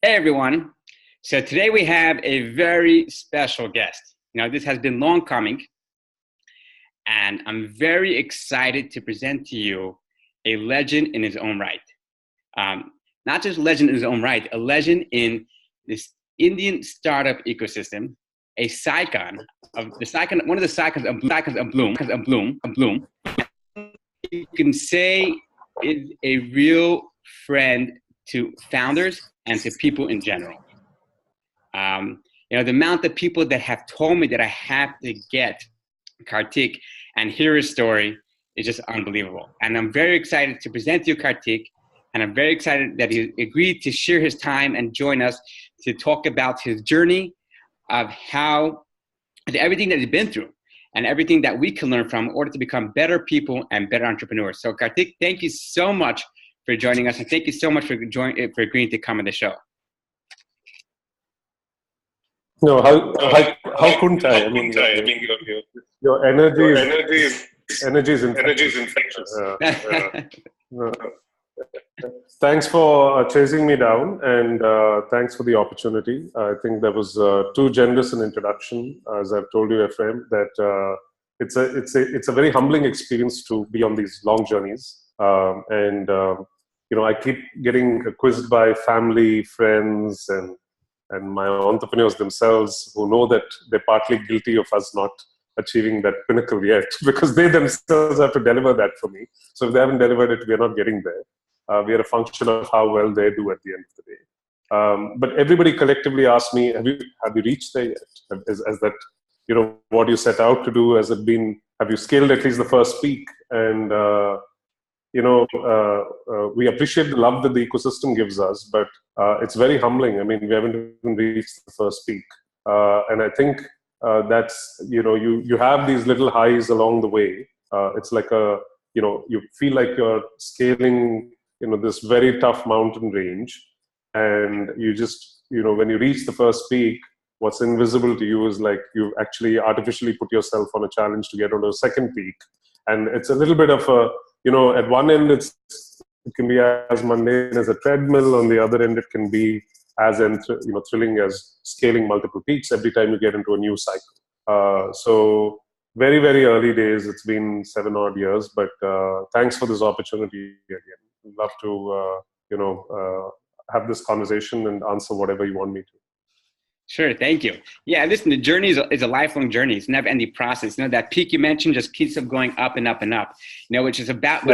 Hey everyone. So today we have a very special guest. This has been long coming, and I'm very excited to present to you a legend in his own right. Not just a legend in his own right, a legend in this Indian startup ecosystem, a scion of the scion, one of the scions of Blume. You can say is a real friend to founders and to people in general. The amount of people that have told me that I have to get Karthik and hear his story is just unbelievable. And I'm very excited to present to you Karthik, and I'm very excited that he agreed to share his time and join us to talk about his journey of everything that he's been through and everything that we can learn from in order to become better people and better entrepreneurs. So Karthik, thank you so much for joining us, and thank you so much for agreeing to come on the show. No, how couldn't I? I mean, your energy is infectious. Thanks for chasing me down, and thanks for the opportunity. I think that was too generous an introduction, as I've told you, Ephraim, that it's a very humbling experience to be on these long journeys. I keep getting quizzed by family, friends, and my entrepreneurs themselves, who know that they're partly guilty of us not achieving that pinnacle yet, because they themselves have to deliver that for me. So if they haven't delivered it, we're not getting there. We are a function of how well they do at the end of the day. But everybody collectively asks me, have you reached there yet? As that, what you set out to do, have you scaled at least the first peak? And, we appreciate the love that the ecosystem gives us, but it's very humbling. I mean, we haven't even reached the first peak. And I think that's, you have these little highs along the way. It's like you feel like you're scaling, this very tough mountain range. And you just, when you reach the first peak, what's invisible to you is like you actually artificially put yourself on a challenge to get onto a second peak. And it's a little bit of a, at one end, it can be as mundane as a treadmill. On the other end, it can be as thrilling as scaling multiple peaks every time you get into a new cycle. So very, very early days. It's been 7 odd years, but thanks for this opportunity again. I'd love to, have this conversation and answer whatever you want me to. Sure, thank you. Yeah, listen, the journey is a lifelong journey. It's a never-ending process. That peak you mentioned just keeps up going up and up and up. Which is about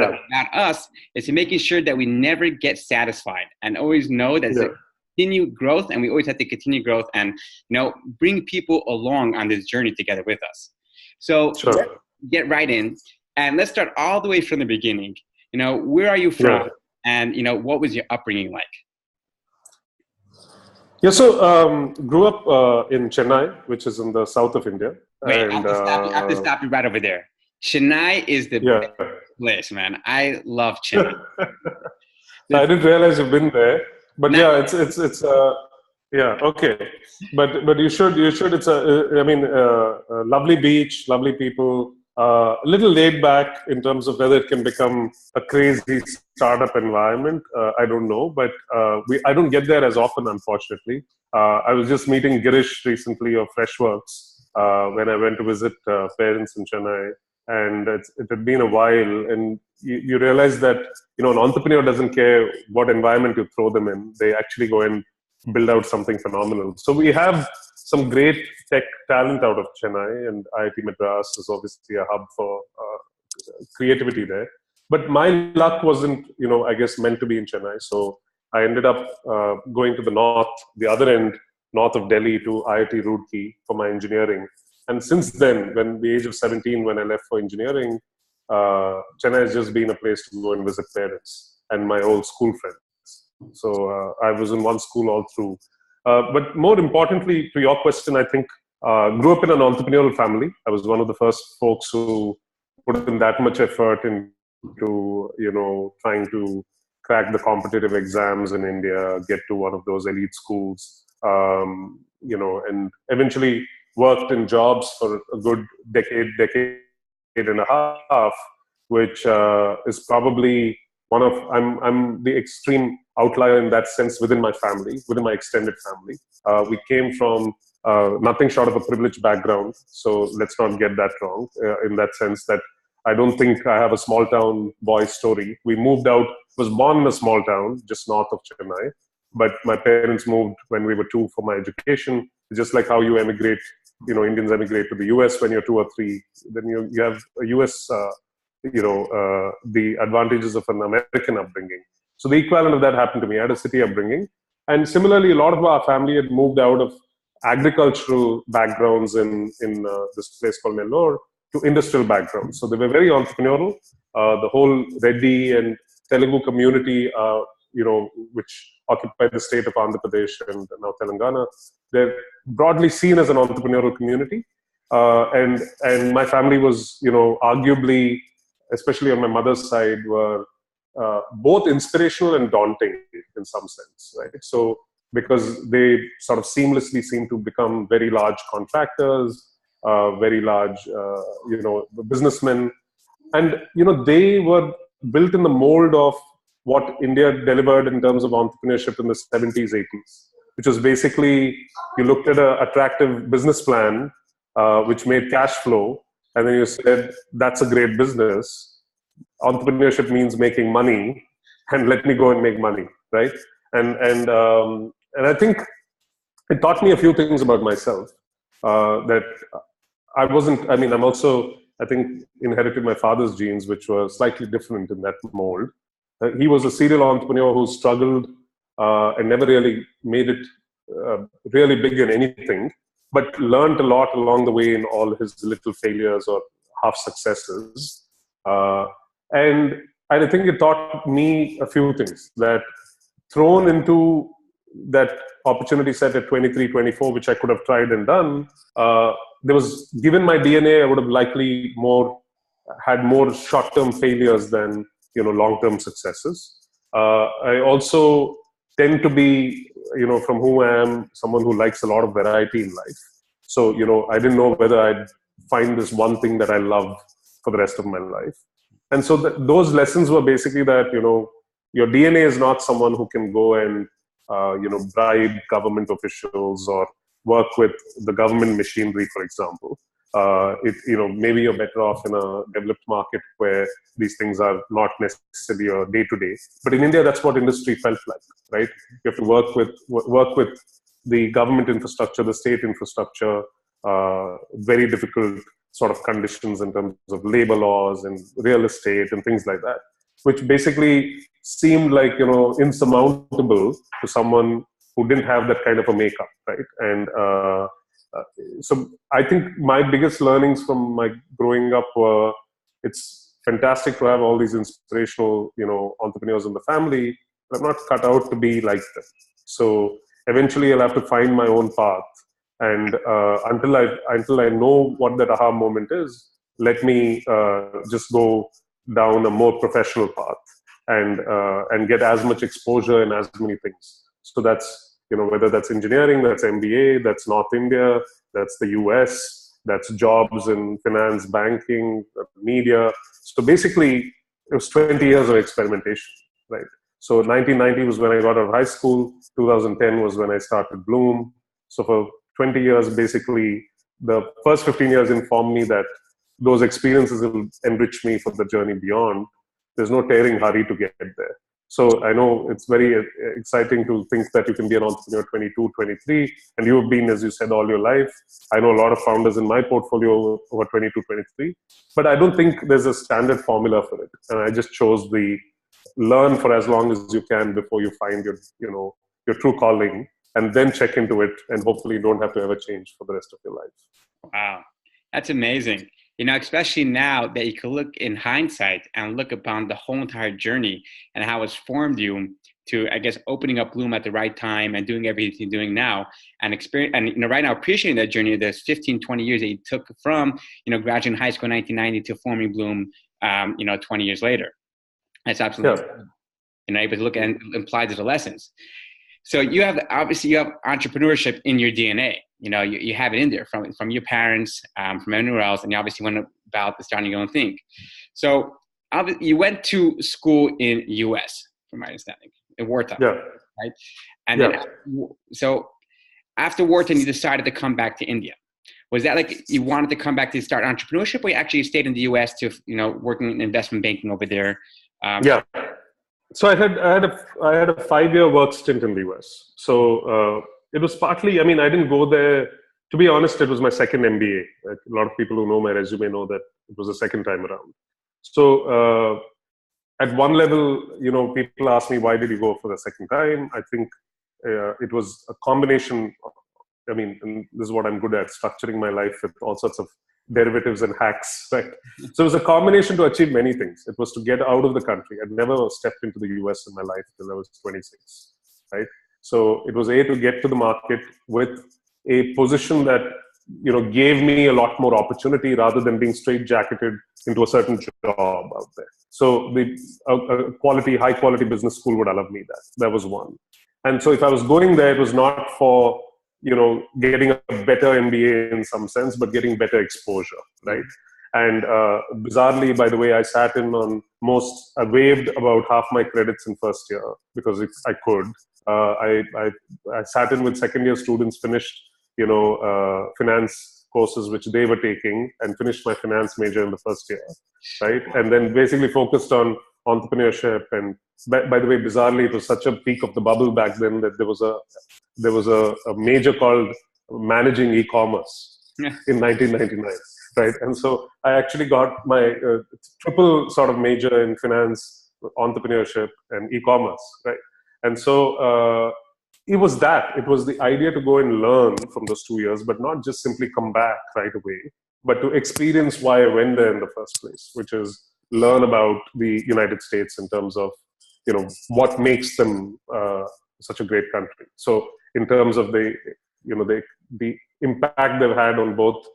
us is to making sure that we never get satisfied and always know that it's a continued growth, and we always have to continue growth and bring people along on this journey together with us. So let's get right in, and let's start all the way from the beginning. Where are you from, and what was your upbringing like? Yeah, so grew up in Chennai, which is in the south of India. Wait, I have to stop you right over there. Chennai is the best place, man. I love Chennai. I didn't realize you've been there, but it's okay. But you should. It's a lovely beach, lovely people. A little laid back in terms of whether it can become a crazy startup environment. I don't know, but I don't get there as often, unfortunately. I was just meeting Girish recently of Freshworks when I went to visit parents in Chennai, and it had been a while. And you realize that an entrepreneur doesn't care what environment you throw them in; they actually go and build out something phenomenal. So we have some great tech talent out of Chennai, and IIT Madras is obviously a hub for creativity there. But my luck wasn't, I guess, meant to be in Chennai. So I ended up going to the other end, north of Delhi, to IIT Roorkee for my engineering. And since then, the age of 17, when I left for engineering, Chennai has just been a place to go and visit parents and my old school friends. So I was in one school all through. But more importantly, to your question, I think grew up in an entrepreneurial family. I was one of the first folks who put in that much effort into, trying to crack the competitive exams in India, get to one of those elite schools, and eventually worked in jobs for a good decade and a half, which is probably I'm the extreme outlier in that sense within my family, within my extended family. We came from nothing short of a privileged background. So let's not get that wrong in that sense that I don't think I have a small town boy story. We moved out, was born in a small town just north of Chennai, but my parents moved when we were 2 for my education. Just like how you emigrate, Indians emigrate to the US when you're 2 or 3, then you have a US, the advantages of an American upbringing. So the equivalent of that happened to me. I had a city upbringing. And similarly, a lot of our family had moved out of agricultural backgrounds in this place called Nellore to industrial backgrounds. So they were very entrepreneurial. The whole Reddy and Telugu community, which occupy the state of Andhra Pradesh and now Telangana, they're broadly seen as an entrepreneurial community. And my family was, arguably, especially on my mother's side, were both inspirational and daunting in some sense, right? So because they sort of seamlessly seem to become very large contractors, very large, businessmen. And, they were built in the mold of what India delivered in terms of entrepreneurship in the 70s, 80s, which was basically, you looked at an attractive business plan, which made cash flow, and then you said, that's a great business. Entrepreneurship means making money, and let me go and make money, right? And I think it taught me a few things about myself that I'm also, I think, inherited my father's genes, which were slightly different in that mold. He was a serial entrepreneur who struggled and never really made it really big in anything, but learned a lot along the way in all his little failures or half successes. And I think it taught me a few things, that thrown into that opportunity set at 23, 24, which I could have tried and done, there was, given my DNA, I would have likely had more short-term failures than, long-term successes. I also tend to be, from who I am, someone who likes a lot of variety in life. So, I didn't know whether I'd find this one thing that I love for the rest of my life. And so those lessons were basically that, your DNA is not someone who can go and, bribe government officials or work with the government machinery, for example. Maybe you're better off in a developed market where these things are not necessarily a day-to-day. But in India, that's what industry felt like, right? You have to work with the government infrastructure, the state infrastructure, very difficult sort of conditions in terms of labor laws and real estate and things like that, which basically seemed like, insurmountable to someone who didn't have that kind of a makeup, right? And so I think my biggest learnings from my growing up were, it's fantastic to have all these inspirational, entrepreneurs in the family, but I'm not cut out to be like them. So eventually I'll have to find my own path. And until I know what that aha moment is, let me just go down a more professional path and get as much exposure in as many things. So that's, whether that's engineering, that's MBA, that's North India, that's the US, that's jobs in finance, banking, media. So basically, it was 20 years of experimentation, right? So 1990 was when I got out of high school. 2010 was when I started Blume. So for 20 years, basically, the first 15 years informed me that those experiences will enrich me for the journey beyond. There's no tearing hurry to get there. So I know it's very exciting to think that you can be an entrepreneur 22, 23, and you've been, as you said, all your life. I know a lot of founders in my portfolio over 22, 23, but I don't think there's a standard formula for it. And I just chose the learn for as long as you can before you find your true calling, and then check into it, and hopefully you don't have to ever change for the rest of your life. Wow, that's amazing. Especially now that you can look in hindsight and look upon the whole entire journey and how it's formed you to, I guess, opening up Blume at the right time and doing everything you're doing now and experience. And, right now, appreciating that journey, there's 15, 20 years that you took from, graduating high school in 1990 to forming Blume, 20 years later. That's absolutely, able to look and apply to the lessons. So you have entrepreneurship in your DNA. You have it in there from your parents, from anywhere else, and you obviously went about starting your own thing. So you went to school in U.S., from my understanding, in wartime, Yeah. right? And Yeah. then, so after wartime, you decided to come back to India. Was that like you wanted to come back to start entrepreneurship, or you actually stayed in the US to, working in investment banking over there? Yeah. So I had a 5-year work stint in the US. So it was partly, I mean, I didn't go there. To be honest, it was my second MBA. Like, a lot of people who know my resume know that it was the second time around. So at one level, people ask me, why did you go for the second time? I think it was a combination. I mean, and this is what I'm good at, structuring my life with all sorts of derivatives and hacks, right? So it was a combination to achieve many things. It was to get out of the country. I'd never stepped into the US in my life till I was 26, right? So it was to get to the market with a position that, gave me a lot more opportunity rather than being straitjacketed into a certain job out there. So the high quality business school would allow me that. That was one. And so if I was going there, it was not for, getting a better MBA in some sense, but getting better exposure, right? And bizarrely, by the way, I waived about half my credits in first year because I could. I sat in with second year students, finished, finance courses which they were taking, and finished my finance major in the first year, right? And then basically focused on entrepreneurship. And by the way, bizarrely, it was such a peak of the bubble back then that there was a major called Managing E-commerce in 1999, right? And so I actually got my triple sort of major in finance, entrepreneurship, and e-commerce, right? And so it was the idea to go and learn from those 2 years, but not just simply come back right away, but to experience why I went there in the first place, which is learn about the United States in terms of, what makes them such a great country. So in terms of the impact they've had on both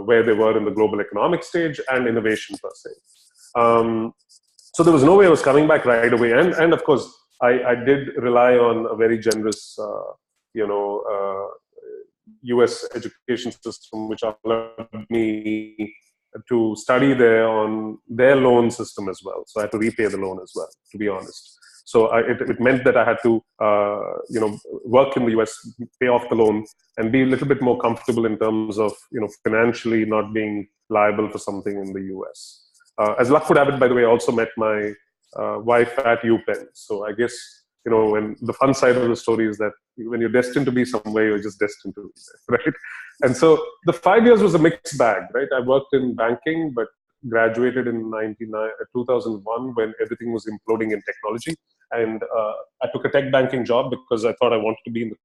where they were in the global economic stage and innovation per se. So there was no way I was coming back right away. And of course, I did rely on a very generous, US education system, which allowed me to study there on their loan system as well. So I had to repay the loan as well, to be honest. So it meant that I had to, work in the US, pay off the loan, and be a little bit more comfortable in terms of, financially not being liable for something in the US. As luck would have it, by the way, I also met my wife at UPenn. So I guess, when the fun side of the story is that when you're destined to be somewhere, you're just destined to be there, right? And so the 5 years was a mixed bag, right? I worked in banking, but graduated in 2001 when everything was imploding in technology. And I took a tech banking job because I thought I wanted to be in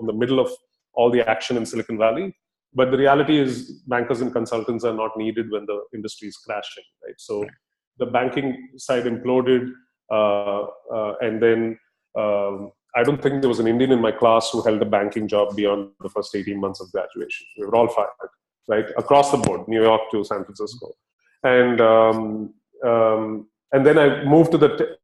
the middle of all the action in Silicon Valley. But the reality is bankers and consultants are not needed when the industry is crashing, right? So the banking side imploded. And then I don't think there was an Indian in my class who held a banking job beyond the first 18 months of graduation. We were all fired, right? Across the board, New York to San Francisco. And then I moved to the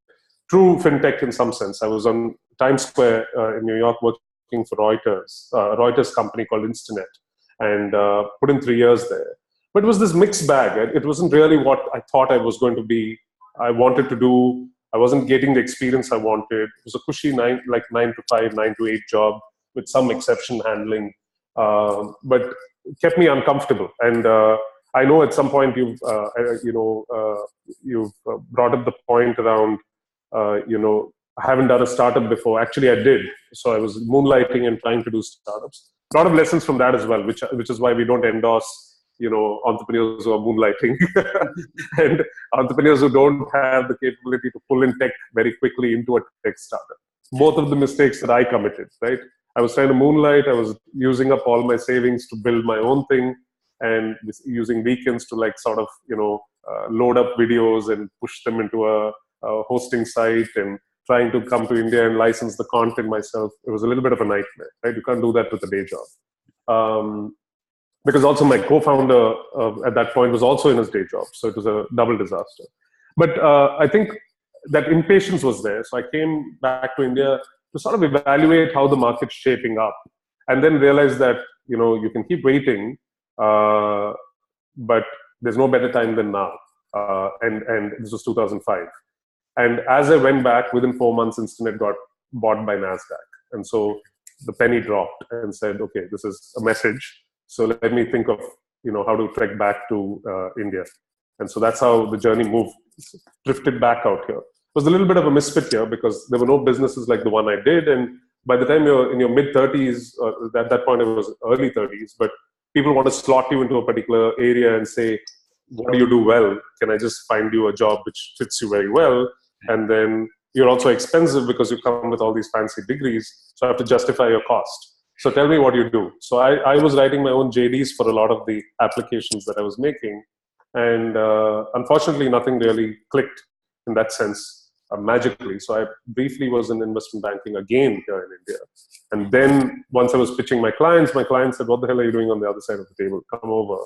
true fintech in some sense. I was on Times Square in New York working for Reuters company called Instinet, and put in 3 years there. But it was this mixed bag. Right? It wasn't really what I thought I was going to be. I wanted to do. I wasn't getting the experience I wanted. It was a cushy 9 to 5, 9 to 8 job with some exception handling, but it kept me uncomfortable. And I know at some point you've brought up the point around, I haven't done a startup before. Actually, I did. So I was moonlighting and trying to do startups. A lot of lessons from that as well, which is why we don't endorse, entrepreneurs who are moonlighting and entrepreneurs who don't have the capability to pull in tech very quickly into a tech startup. Both of the mistakes that I committed, right? I was trying to moonlight. I was using up all my savings to build my own thing, and using weekends to load up videos and push them into a hosting site, and trying to come to India and license the content myself. It was a little bit of a nightmare, right? You can't do that with a day job. Because also my co-founder at that point was also in his day job. So it was a double disaster. But I think that impatience was there. So I came back to India to sort of evaluate how the market's shaping up, and then realize that, you can keep waiting, but there's no better time than now. And this was 2005. And as I went back, within 4 months, Instinet got bought by NASDAQ. And so the penny dropped and said, okay, this is a message. So let me think of, how to trek back to India. And so that's how the journey moved, drifted back out here. It was a little bit of a misfit here because there were no businesses like the one I did. And by the time you're in your mid-30s, at that point it was early 30s, but people want to slot you into a particular area and say, what do you do well? Can I just find you a job which fits you very well? And then you're also expensive because you come with all these fancy degrees, so I have to justify your cost. So tell me what you do. So I was writing my own JDs for a lot of the applications that I was making. And unfortunately, nothing really clicked in that sense magically. So I briefly was in investment banking again here in India. And then once I was pitching my clients said, what the hell are you doing on the other side of the table? Come over.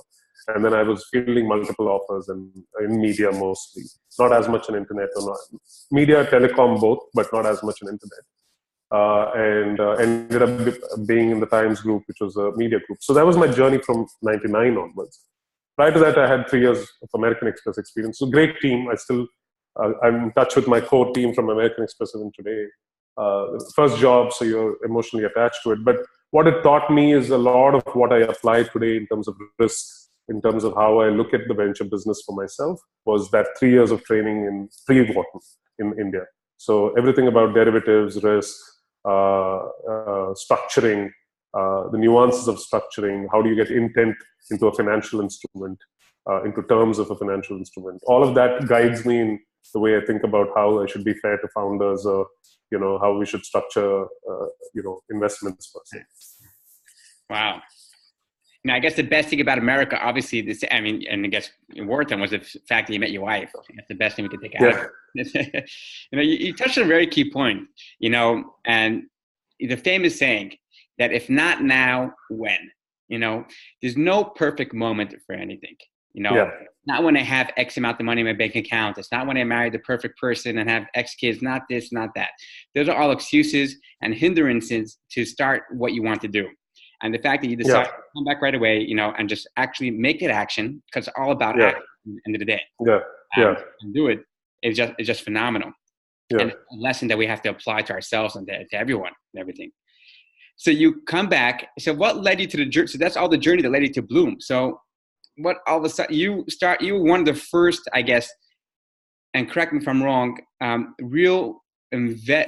And then I was fielding multiple offers and in media mostly. Not as much on internet or not. Media, telecom, both, but not as much on internet. And ended up being in the Times Group, which was a media group. So that was my journey from 99 onwards. Prior to that, I had 3 years of American Express experience. So great team. I'm in touch with my core team from American Express even today. First job, so you're emotionally attached to it. But what it taught me is a lot of what I apply today in terms of risk, in terms of how I look at the venture business for myself, was that 3 years of training in pre-Wharton in India. So everything about derivatives, risk, structuring, the nuances of structuring, how do you get intent into a financial instrument, into terms of a financial instrument. All of that guides me in the way I think about how I should be fair to founders, or how we should structure investments per se. Wow. Now, I guess the best thing about America, obviously, and I guess Wharton was the fact that you met your wife. That's the best thing we could take out of it. You touched on a very key point, and the famous saying that if not now, when? There's no perfect moment for anything. Not when I have X amount of money in my bank account. It's not when I marry the perfect person and have X kids, not this, not that. Those are all excuses and hindrances to start what you want to do. And the fact that you decide to come back right away, and just actually make it action, because it's all about action at the end of the day. And do it is just phenomenal. And a lesson that we have to apply to ourselves and to everyone and everything. So you come back. So what led you to the journey? So that's all the journey that led you to Blume. So what all of a sudden you were one of the first, I guess, and correct me if I'm wrong, real VC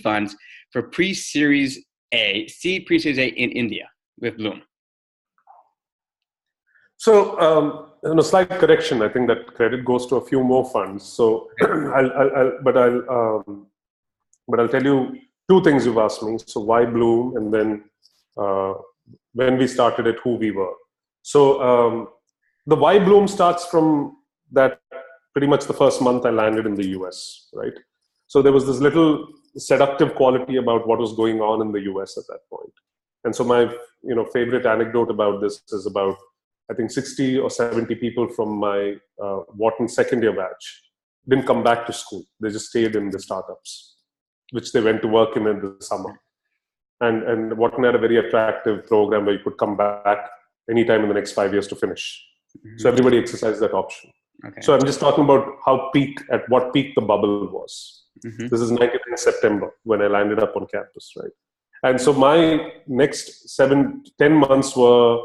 funds for pre-series A in India with Blume. So, a slight correction. I think that credit goes to a few more funds. So, I'll tell you two things you've asked me. So, why Blume, and then when we started it, who we were. So, the why Blume starts from that pretty much the first month I landed in the US, right? So there was this little seductive quality about what was going on in the US at that point. And so my favorite anecdote about this is about, I think 60 or 70 people from my Wharton second year batch didn't come back to school. They just stayed in the startups, which they went to work in the summer. And Wharton had a very attractive program where you could come back anytime in the next 5 years to finish. Mm-hmm. So everybody exercised that option. Okay. So I'm just talking about at what peak the bubble was. Mm-hmm. This is 99 September when I landed up on campus, right? And so my next 7-10 months were,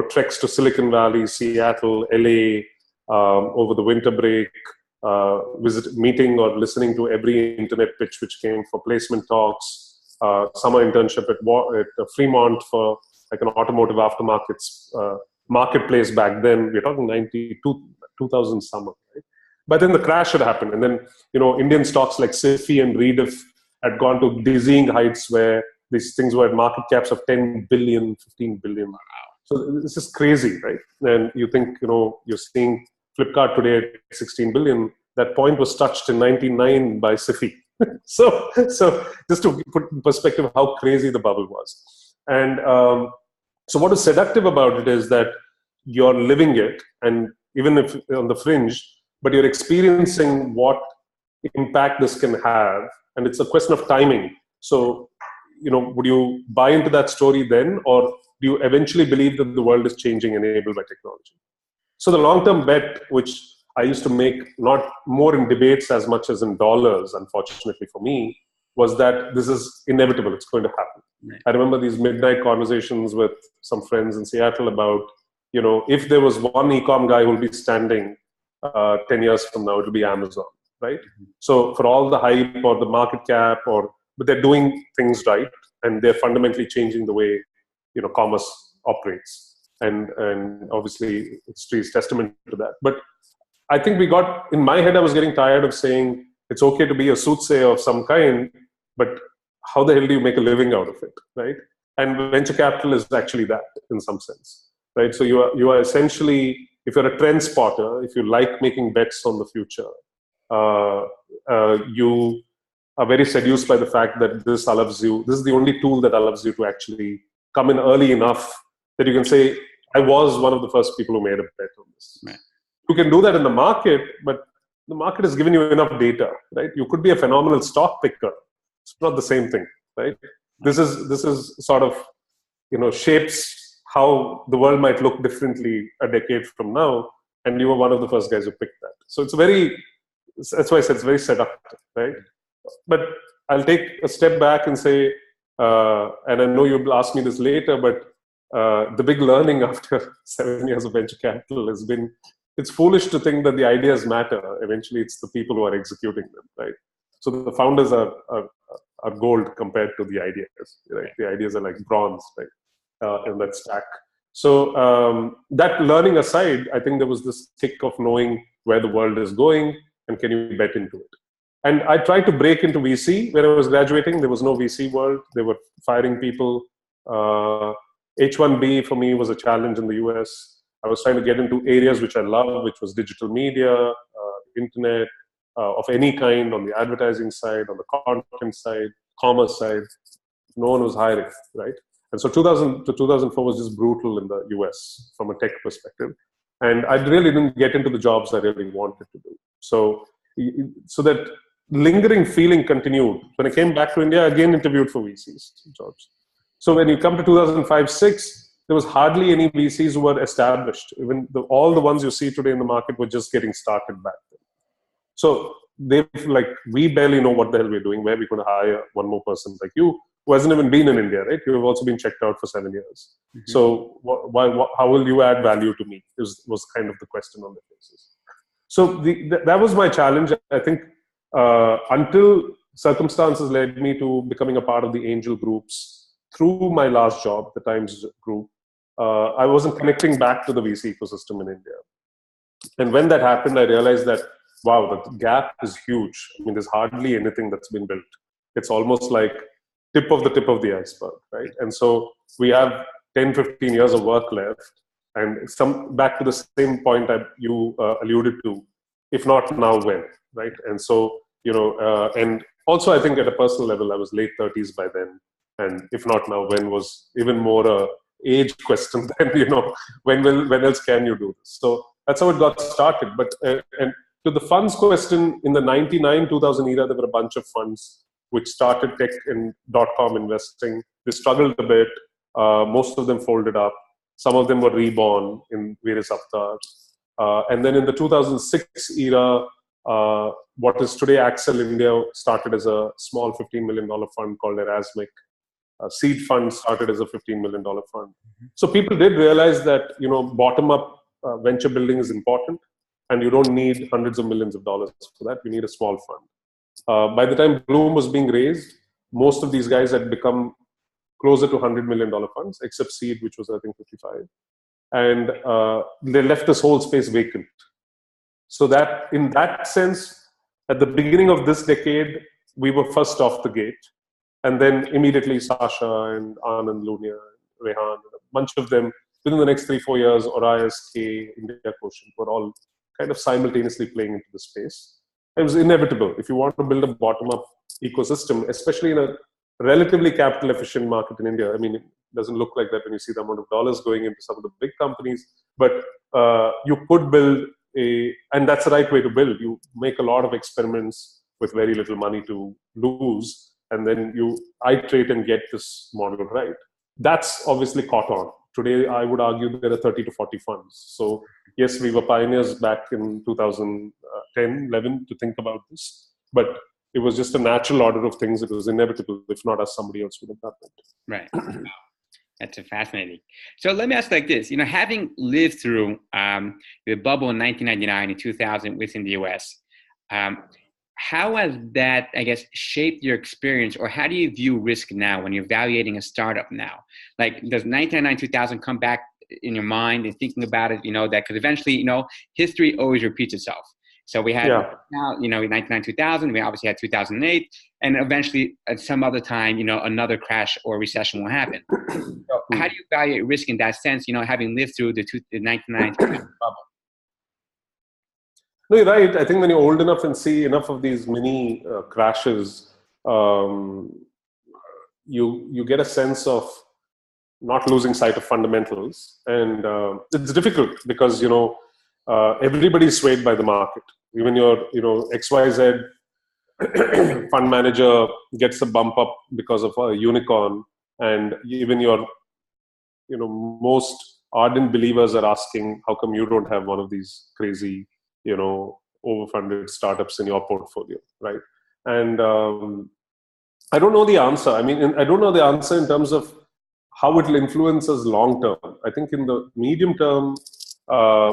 treks to Silicon Valley, Seattle, LA, over the winter break, meeting or listening to every internet pitch which came for placement talks, summer internship at Fremont for like an automotive aftermarkets marketplace back then. We're talking 2000 summer, right? But then the crash had happened, and then Indian stocks like SIFI and Rediff had gone to dizzying heights where these things were at market caps of 10 billion, 15 billion. Wow. So this is crazy, right? And you think you're seeing Flipkart today at 16 billion. That point was touched in 99 by SIFI. so just to put in perspective how crazy the bubble was. And so what is seductive about it is that you're living it, and even if on the fringe, but you're experiencing what impact this can have, and it's a question of timing. So, would you buy into that story then, or do you eventually believe that the world is changing enabled by technology? So the long-term bet, which I used to make not more in debates as much as in dollars, unfortunately for me, was that this is inevitable. It's going to happen. Right. I remember these midnight conversations with some friends in Seattle about, if there was one e-com guy who will be standing 10 years from now, it will be Amazon, right? Mm-hmm. So for all the hype or the market cap, but they're doing things right, and they're fundamentally changing the way, commerce operates. And obviously history is testament to that. But I think in my head, I was getting tired of saying it's okay to be a soothsayer of some kind, but how the hell do you make a living out of it, right? And venture capital is actually that in some sense, right? So you are essentially, if you're a trend spotter, if you like making bets on the future, you are very seduced by the fact that this is the only tool that allows you to actually come in early enough that you can say, I was one of the first people who made a bet on this. Right. You can do that in the market, but the market has given you enough data, right? You could be a phenomenal stock picker. It's not the same thing, right? This is sort of, shapes how the world might look differently a decade from now. And you were one of the first guys who picked that. So that's why I said it's very seductive, right? But I'll take a step back and say, and I know you'll ask me this later, but the big learning after 7 years of venture capital has been, it's foolish to think that the ideas matter. Eventually, it's the people who are executing them, right? So the founders are gold compared to the ideas, right? The ideas are like bronze, right, in that stack. So that learning aside, I think there was this tick of knowing where the world is going and can you bet into it. And I tried to break into VC when I was graduating. There was no VC world. They were firing people. H1B for me was a challenge in the US. I was trying to get into areas which I love, which was digital media, internet, of any kind, on the advertising side, on the content side, commerce side. No one was hiring, right? And so 2000 to 2004 was just brutal in the US from a tech perspective. And I really didn't get into the jobs I really wanted to do. So that lingering feeling continued. When I came back to India, I again interviewed for VCs jobs. So when you come to 2005-06, there was hardly any VCs who were established. Even all the ones you see today in the market were just getting started back then. So we barely know what the hell we're doing, where we're going to hire one more person like you, who hasn't even been in India, right? You have also been checked out for 7 years. Mm-hmm. So how will you add value to me? Was kind of the question on the faces. So that was my challenge. I think until circumstances led me to becoming a part of the angel groups through my last job, the Times Group, I wasn't connecting back to the VC ecosystem in India. And when that happened, I realized that, wow, the gap is huge. I mean, there's hardly anything that's been built. It's almost like tip of the iceberg, right? And so we have 10, 15 years of work left. And back to the same point you alluded to, if not now, when, right? And so, and also I think at a personal level, I was late 30s by then. And if not now, when was even more a age question than, when else can you do this? So that's how it got started. But, and to the funds question, in the 99-2000 era, there were a bunch of funds which started tech and .com investing. They struggled a bit. Most of them folded up. Some of them were reborn in various avatars. And then in the 2006 era, what is today Axel India started as a small $15 million fund called Erasmic. Seed fund started as a $15 million fund. Mm-hmm. So people did realize that, bottom-up venture building is important, and you don't need hundreds of millions of dollars for that. You need a small fund. By the time Blume was being raised, most of these guys had become closer to $100 million funds, except Seed, which was, I think, 55. And they left this whole space vacant. So that, in that sense, at the beginning of this decade, we were first off the gate. And then immediately Sasha and Anand, Lunia, Rehan, a bunch of them, within the next 3-4 years, Orias, K, India Quotient, were all kind of simultaneously playing into the space. It was inevitable. If you want to build a bottom-up ecosystem, especially in a relatively capital-efficient market in India, I mean, it doesn't look like that when you see the amount of dollars going into some of the big companies, but you could build and that's the right way to build. You make a lot of experiments with very little money to lose, and then you iterate and get this model right. That's obviously caught on. Today, I would argue there are 30 to 40 funds. So yes, we were pioneers back in 2010, 11 to think about this, but it was just a natural order of things. It was inevitable. If not us, somebody else would have done it. Right. That's fascinating. So let me ask like this, having lived through the bubble in 1999 and 2000 within the US, how has that, I guess, shaped your experience, or how do you view risk now when you're evaluating a startup now? Like, does 1999, 2000 come back in your mind and thinking about it, that because eventually, history always repeats itself. So we had now, 99, 2000, we obviously had 2008, and eventually at some other time, another crash or recession will happen. So how do you evaluate risk in that sense, having lived through the 99, 2000 bubble? No, you're right. I think when you're old enough and see enough of these mini crashes, you get a sense of not losing sight of fundamentals. And it's difficult because, everybody's swayed by the market. Even your, XYZ fund manager gets a bump up because of a unicorn. And even your, most ardent believers are asking, how come you don't have one of these crazy, overfunded startups in your portfolio, right? And I don't know the answer. I mean, I don't know the answer in terms of how it will influence us long term. I think in the medium term,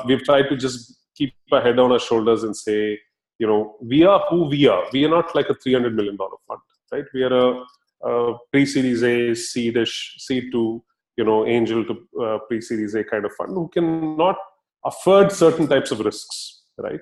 we've tried to just keep our head on our shoulders and say, we are who we are. We are not like a $300 million fund, right? We are a pre-Series A, seedish, seed to, angel to pre-Series A kind of fund who cannot afford certain types of risks, right?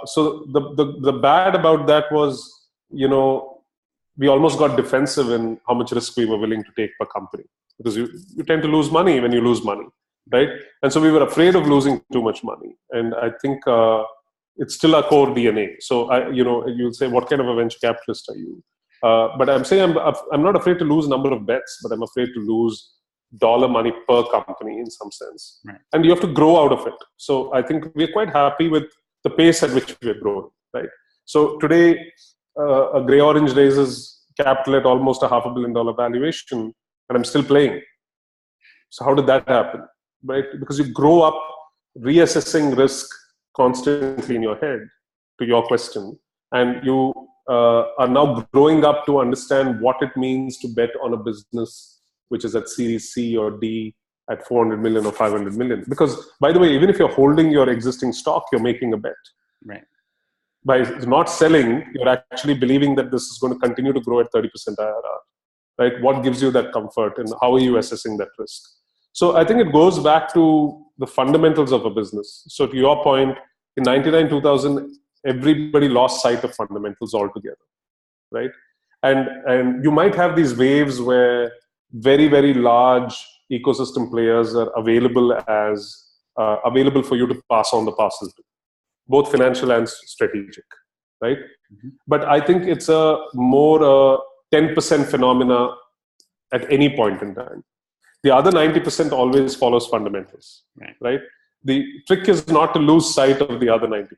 So the bad about that was, we almost got defensive in how much risk we were willing to take per company, because you tend to lose money when you lose money, right? And so we were afraid of losing too much money. And I think it's still our core DNA. So you'll say, what kind of a venture capitalist are you? But I'm saying I'm not afraid to lose a number of bets, but I'm afraid to lose dollar money per company in some sense. Right. And you have to grow out of it. So I think we're quite happy with the pace at which we're growing, right? So today, a Grey Orange raises capital at almost a $500 million valuation, and I'm still playing. So how did that happen, right? Because you grow up reassessing risk constantly in your head, to your question, and you are now growing up to understand what it means to bet on a business which is at Series C or D at 400 million or 500 million. Because, by the way, even if you're holding your existing stock, you're making a bet. Right. By not selling, you're actually believing that this is going to continue to grow at 30% IRR, right? What gives you that comfort, and how are you assessing that risk? So I think it goes back to the fundamentals of a business. So to your point, in 99, 2000, everybody lost sight of fundamentals altogether, right? And you might have these waves where very, very large ecosystem players are available for you to pass on the parcel to, both financial and strategic, right? Mm-hmm. But I think it's a more 10% phenomena at any point in time. The other 90% always follows fundamentals, right? The trick is not to lose sight of the other 90%,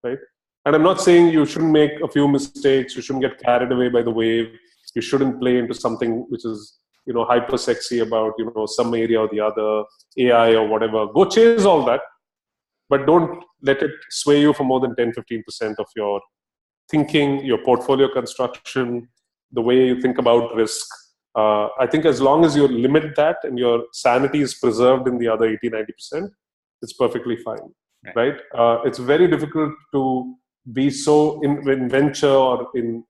right? And I'm not saying you shouldn't make a few mistakes, you shouldn't get carried away by the wave, you shouldn't play into something which is, hyper sexy about, some area or the other, AI or whatever. Go chase all that, but don't let it sway you for more than 10, 15% of your thinking, your portfolio construction, the way you think about risk. I think as long as you limit that and your sanity is preserved in the other 80, 90%, it's perfectly fine, right? It's very difficult to be so in venture or in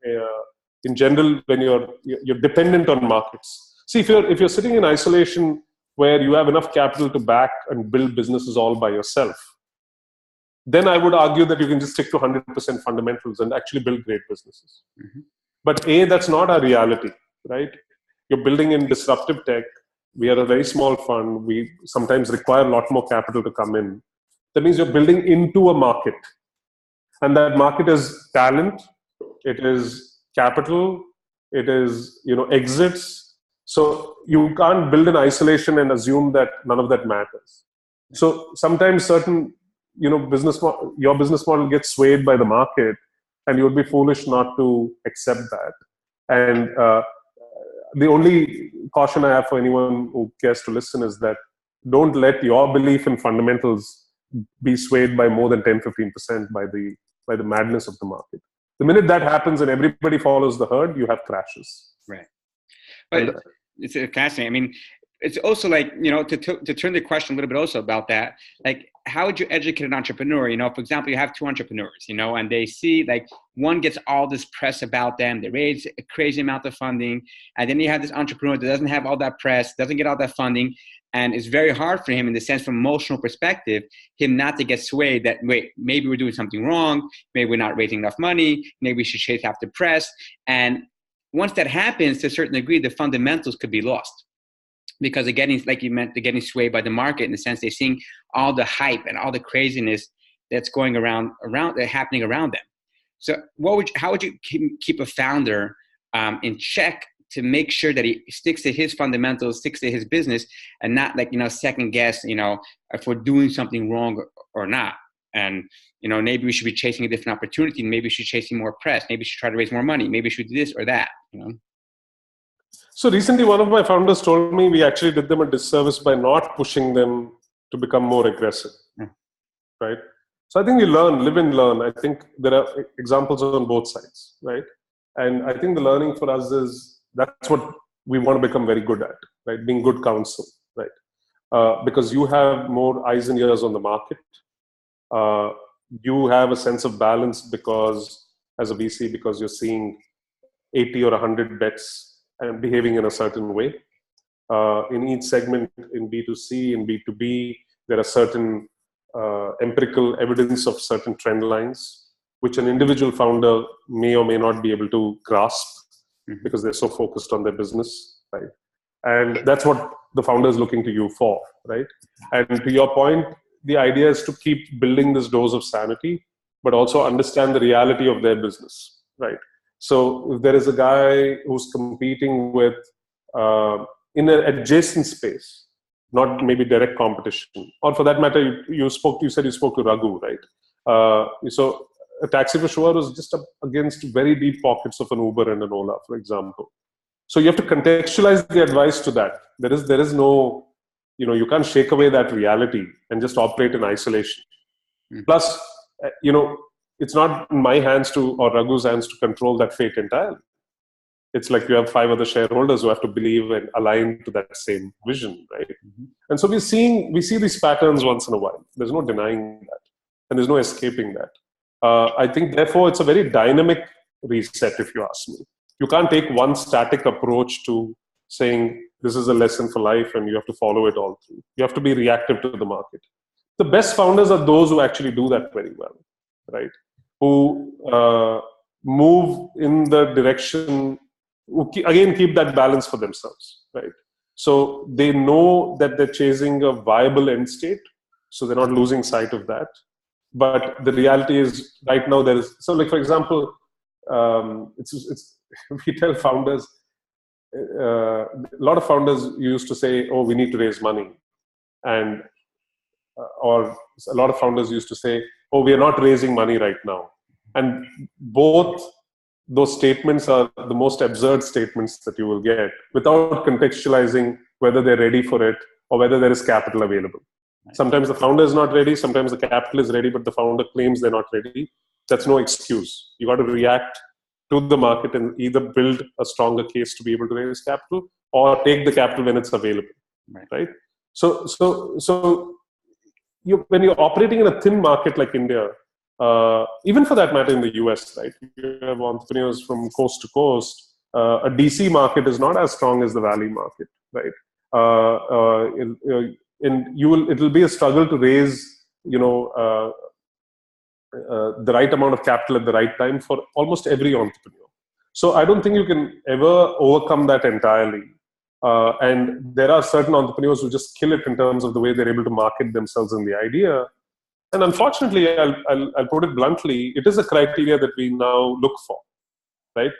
general when you're dependent on markets. See, if you're sitting in isolation where you have enough capital to back and build businesses all by yourself, then I would argue that you can just stick to 100% fundamentals and actually build great businesses. Mm-hmm. But that's not our reality, right? You're building in disruptive tech. We are a very small fund. We sometimes require a lot more capital to come in. That means you're building into a market. And that market is talent, it is capital, it is, exits. So you can't build in isolation and assume that none of that matters. So sometimes certain, your business model gets swayed by the market, and you would be foolish not to accept that. And the only caution I have for anyone who cares to listen is that don't let your belief in fundamentals be swayed by more than 10-15% by the madness of the market. The minute that happens and everybody follows the herd, you have crashes. Right. But it's fascinating. I mean, it's also like, to turn the question a little bit also about that, like, how would you educate an entrepreneur? For example, you have two entrepreneurs, and they see like one gets all this press about them, they raise a crazy amount of funding. And then you have this entrepreneur that doesn't have all that press, doesn't get all that funding. And it's very hard for him in the sense from emotional perspective, him not to get swayed that, wait, maybe we're doing something wrong. Maybe we're not raising enough money. Maybe we should chase after press. And once that happens, to a certain degree, the fundamentals could be lost. Because they're getting, like you meant, they're getting swayed by the market in the sense they're seeing all the hype and all the craziness that's going around happening around them. So how would you keep a founder in check to make sure that he sticks to his fundamentals, sticks to his business, and not like, second guess, if we're doing something wrong or not. And, maybe we should be chasing a different opportunity. Maybe we should be chasing more press. Maybe we should try to raise more money. Maybe we should do this or that, So recently, one of my founders told me we actually did them a disservice by not pushing them to become more aggressive, right? So I think you live and learn. I think there are examples on both sides, right? And I think the learning for us is that's what we want to become very good at, right? Being good counsel, right? Because you have more eyes and ears on the market. You have a sense of balance because, as a VC, because you're seeing 80 or 100 bets and behaving in a certain way. In each segment, in B2C, in B2B, there are certain empirical evidence of certain trend lines, which an individual founder may or may not be able to grasp because they're so focused on their business, right? And that's what the founder is looking to you for, right? And to your point, the idea is to keep building this dose of sanity, but also understand the reality of their business, right? So if there is a guy who's competing with in an adjacent space, not maybe direct competition, or for that matter, you said you spoke to Raghu, right? So a taxi for sure is just against very deep pockets of an Uber and an Ola, for example. So you have to contextualize the advice to that. There is no, you can't shake away that reality and just operate in isolation. Plus, it's not in my hands or Raghu's hands to control that fate entirely. It's like you have 5 other shareholders who have to believe and align to that same vision, right? And so we see these patterns once in a while. There's no denying that, and there's no escaping that. I think, therefore, it's a very dynamic reset, if you ask me. You can't take one static approach to saying this is a lesson for life and you have to follow it all through. You have to be reactive to the market. The best founders are those who actually do that very well, right? Who move in the direction, who keep that balance for themselves, right? So they know that they're chasing a viable end state, so they're not losing sight of that. But the reality is, right now so like, for example, we tell founders, a lot of founders used to say, oh, we need to raise money. And or a lot of founders used to say, oh, we are not raising money right now. And both those statements are the most absurd statements that you will get without contextualizing whether they're ready for it or whether there is capital available. Sometimes the founder is not ready, sometimes the capital is ready, but the founder claims they're not ready. That's no excuse. You got to react to the market and either build a stronger case to be able to raise capital or take the capital when it's available, right? So when you're operating in a thin market like India, even for that matter in the US, right? You have entrepreneurs from coast to coast. A DC market is not as strong as the Valley market, right? And it'll be a struggle to raise, the right amount of capital at the right time for almost every entrepreneur. So I don't think you can ever overcome that entirely. And there are certain entrepreneurs who just kill it in terms of the way they're able to market themselves and the idea. And unfortunately, I'll put it bluntly, it is a criteria that we now look for, right?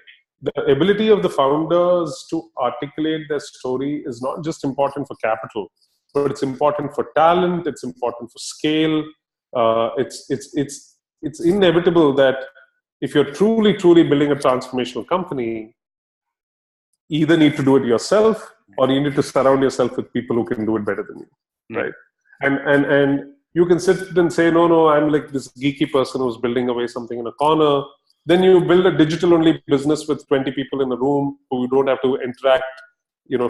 The ability of the founders to articulate their story is not just important for capital, but it's important for talent, it's important for scale. It's inevitable that if you're truly building a transformational company, either need to do it yourself, or you need to surround yourself with people who can do it better than you, right? And you can sit and say, no, I'm like this geeky person who's building away something in a corner. Then you build a digital-only business with 20 people in a room who don't have to interact,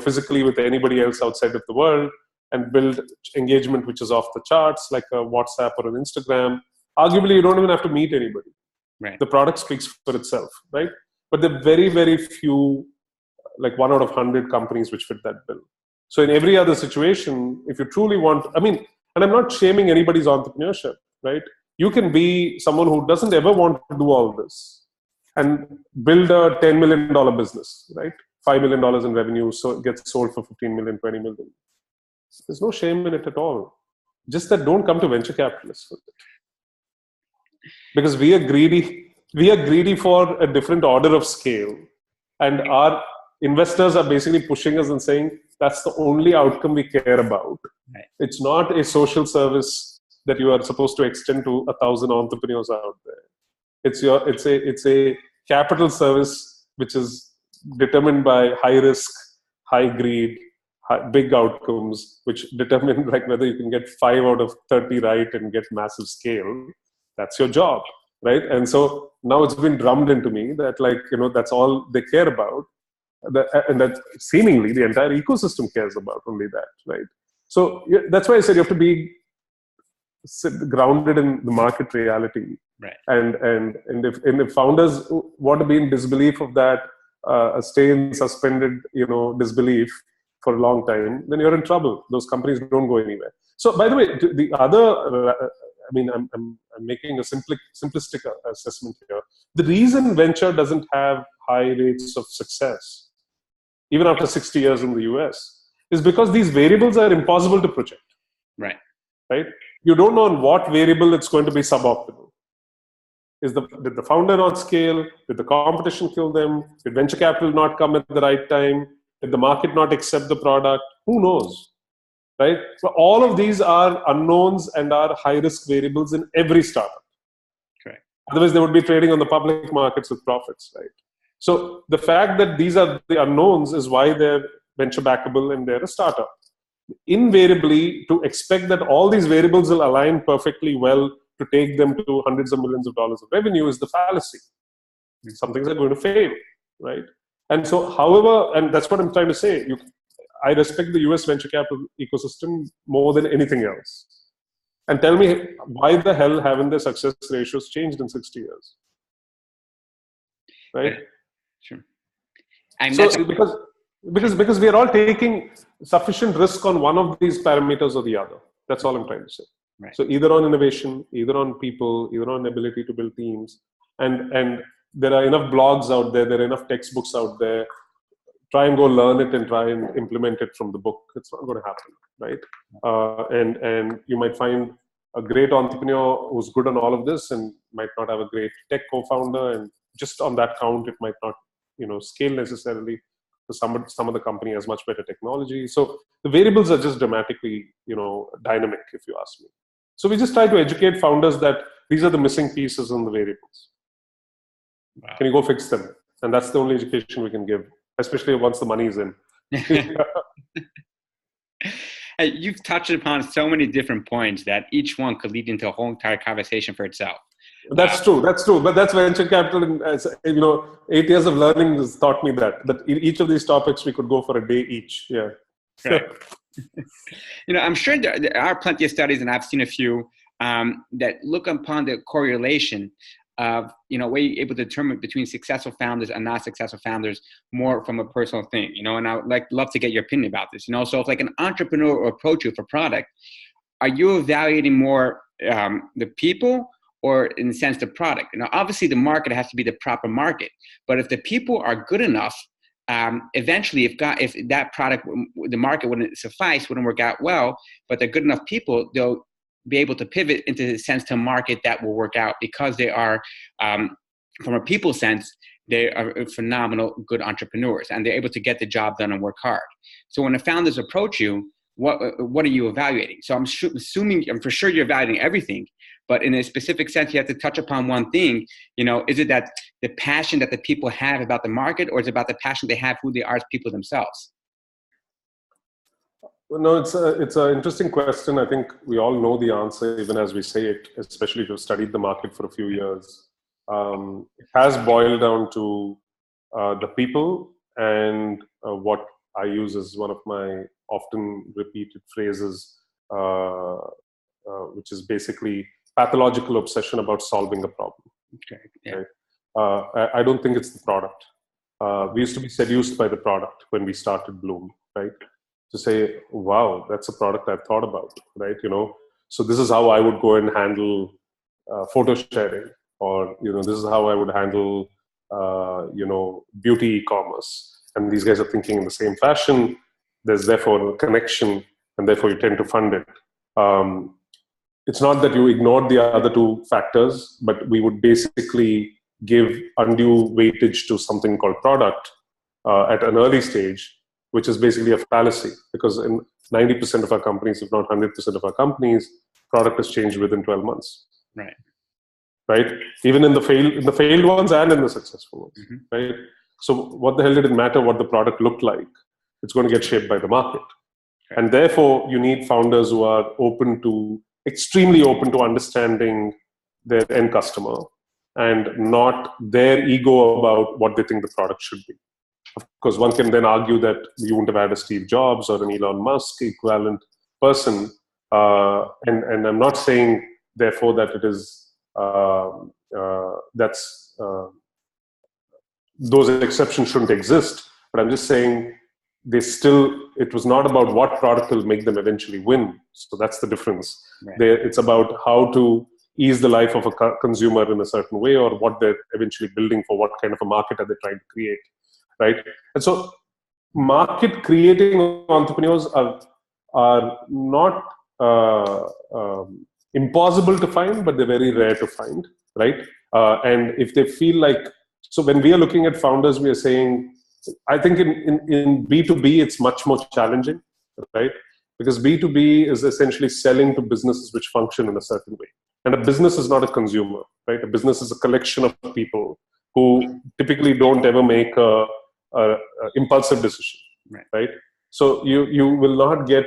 physically with anybody else outside of the world, and build engagement which is off the charts, like a WhatsApp or an Instagram. Arguably, you don't even have to meet anybody. Right. The product speaks for itself, right? But there are very, very few, like 1 out of 100 companies which fit that bill. So in every other situation, if you truly want, and I'm not shaming anybody's entrepreneurship, right? You can be someone who doesn't ever want to do all this and build a $10 million business, right? $5 million in revenue, so it gets sold for 15 million, 20 million. There's no shame in it at all. Just that don't come to venture capitalists with it. Because we are greedy for a different order of scale. And our investors are basically pushing us and saying, that's the only outcome we care about. Right. It's not a social service that you are supposed to extend to 1,000 entrepreneurs out there. It's a capital service which is determined by high risk, high greed, big outcomes, which determine like whether you can get 5 out of 30 right and get massive scale. That's your job, right? And so now it's been drummed into me that that's all they care about. And that seemingly the entire ecosystem cares about only that, right? So that's why I said you have to be grounded in the market reality, right? And if founders want to be in disbelief of that, stay in suspended disbelief for a long time, then you're in trouble. Those companies don't go anywhere. So by the way, the other, I'm making a simplistic assessment here. The reason venture doesn't have high rates of success, even after 60 years in the US, is because these variables are impossible to project. Right. Right? You don't know on what variable it's going to be suboptimal. Did the founder not scale? Did the competition kill them? Did venture capital not come at the right time? Did the market not accept the product? Who knows? Right? So all of these are unknowns and are high-risk variables in every startup. Correct. Otherwise, they would be trading on the public markets with profits, right? So the fact that these are the unknowns is why they're venture backable and they're a startup. Invariably, to expect that all these variables will align perfectly well to take them to hundreds of millions of dollars of revenue is the fallacy. Some things are going to fail, right? And so, however, and that's what I'm trying to say, I respect the US venture capital ecosystem more than anything else. And tell me, why the hell haven't the success ratios changed in 60 years? Right? Sure. So because we are all taking sufficient risk on one of these parameters or the other. That's all I'm trying to say. Right. So either on innovation, either on people, either on ability to build teams. And there are enough blogs out there, there are enough textbooks out there. Try and go learn it and try and implement it from the book. It's not going to happen, right? And you might find a great entrepreneur who's good on all of this and might not have a great tech co-founder, and just on that count, it might not, scale necessarily. Some of the company has much better technology. So the variables are just dramatically, dynamic, if you ask me. So we just try to educate founders that these are the missing pieces in the variables. Wow. Can you go fix them? And that's the only education we can give, especially once the money is in. Hey, you've touched upon so many different points that each one could lead into a whole entire conversation for itself. That's true. But that's venture capital. And, 8 years of learning has taught me that in each of these topics, we could go for a day each. Yeah. Right. I'm sure there are plenty of studies, and I've seen a few that look upon the correlation of, where you're able to determine between successful founders and not successful founders more from a personal thing, and I would love to get your opinion about this, so if like an entrepreneur will approach you for product, are you evaluating more the people or in the sense the product? Obviously the market has to be the proper market, but if the people are good enough, eventually if that product, the market wouldn't suffice, wouldn't work out well, but they're good enough people, they'll be able to pivot into the sense to market that will work out because they are, from a people sense, they are phenomenal, good entrepreneurs, and they're able to get the job done and work hard. So when the founders approach you, what are you evaluating? So I'm for sure you're evaluating everything, but in a specific sense, you have to touch upon one thing. Is it that the passion that the people have about the market, or is it about the passion they have who they are as people themselves? Well, no, it's an interesting question. I think we all know the answer, even as we say it, especially if you've studied the market for a few years. It has boiled down to the people, and what I use as one of my often repeated phrases, which is basically pathological obsession about solving a problem. Okay. Yeah. Right? I don't think it's the product. We used to be seduced by the product when we started Blume, right? To say, wow, that's a product I've thought about, right? So this is how I would go and handle photo sharing, or this is how I would handle beauty e-commerce. And these guys are thinking in the same fashion. There's therefore a connection, and therefore you tend to fund it. It's not that you ignored the other two factors, but we would basically give undue weightage to something called product at an early stage, which is basically a fallacy, because in 90% of our companies, if not 100% of our companies, product has changed within 12 months. Right? Even in the failed ones and in the successful ones. Mm-hmm. Right? So what the hell did it matter what the product looked like? It's going to get shaped by the market. Okay. And therefore, you need founders who are extremely open to understanding their end customer, and not their ego about what they think the product should be. Of course, one can then argue that you wouldn't have had a Steve Jobs or an Elon Musk equivalent person. And I'm not saying, therefore, that it is those exceptions shouldn't exist. But I'm just saying it was not about what product will make them eventually win. So that's the difference. Right. It's about how to ease the life of a consumer in a certain way, or what they're eventually building for, what kind of a market are they trying to create. Right? And so market creating entrepreneurs are not impossible to find, but they're very rare to find, right? And if they feel like, so when we are looking at founders, we are saying, I think in B2B, it's much more challenging, right? Because B2B is essentially selling to businesses which function in a certain way. And a business is not a consumer, right? A business is a collection of people who typically don't ever make a impulsive decision, right? So you will not get,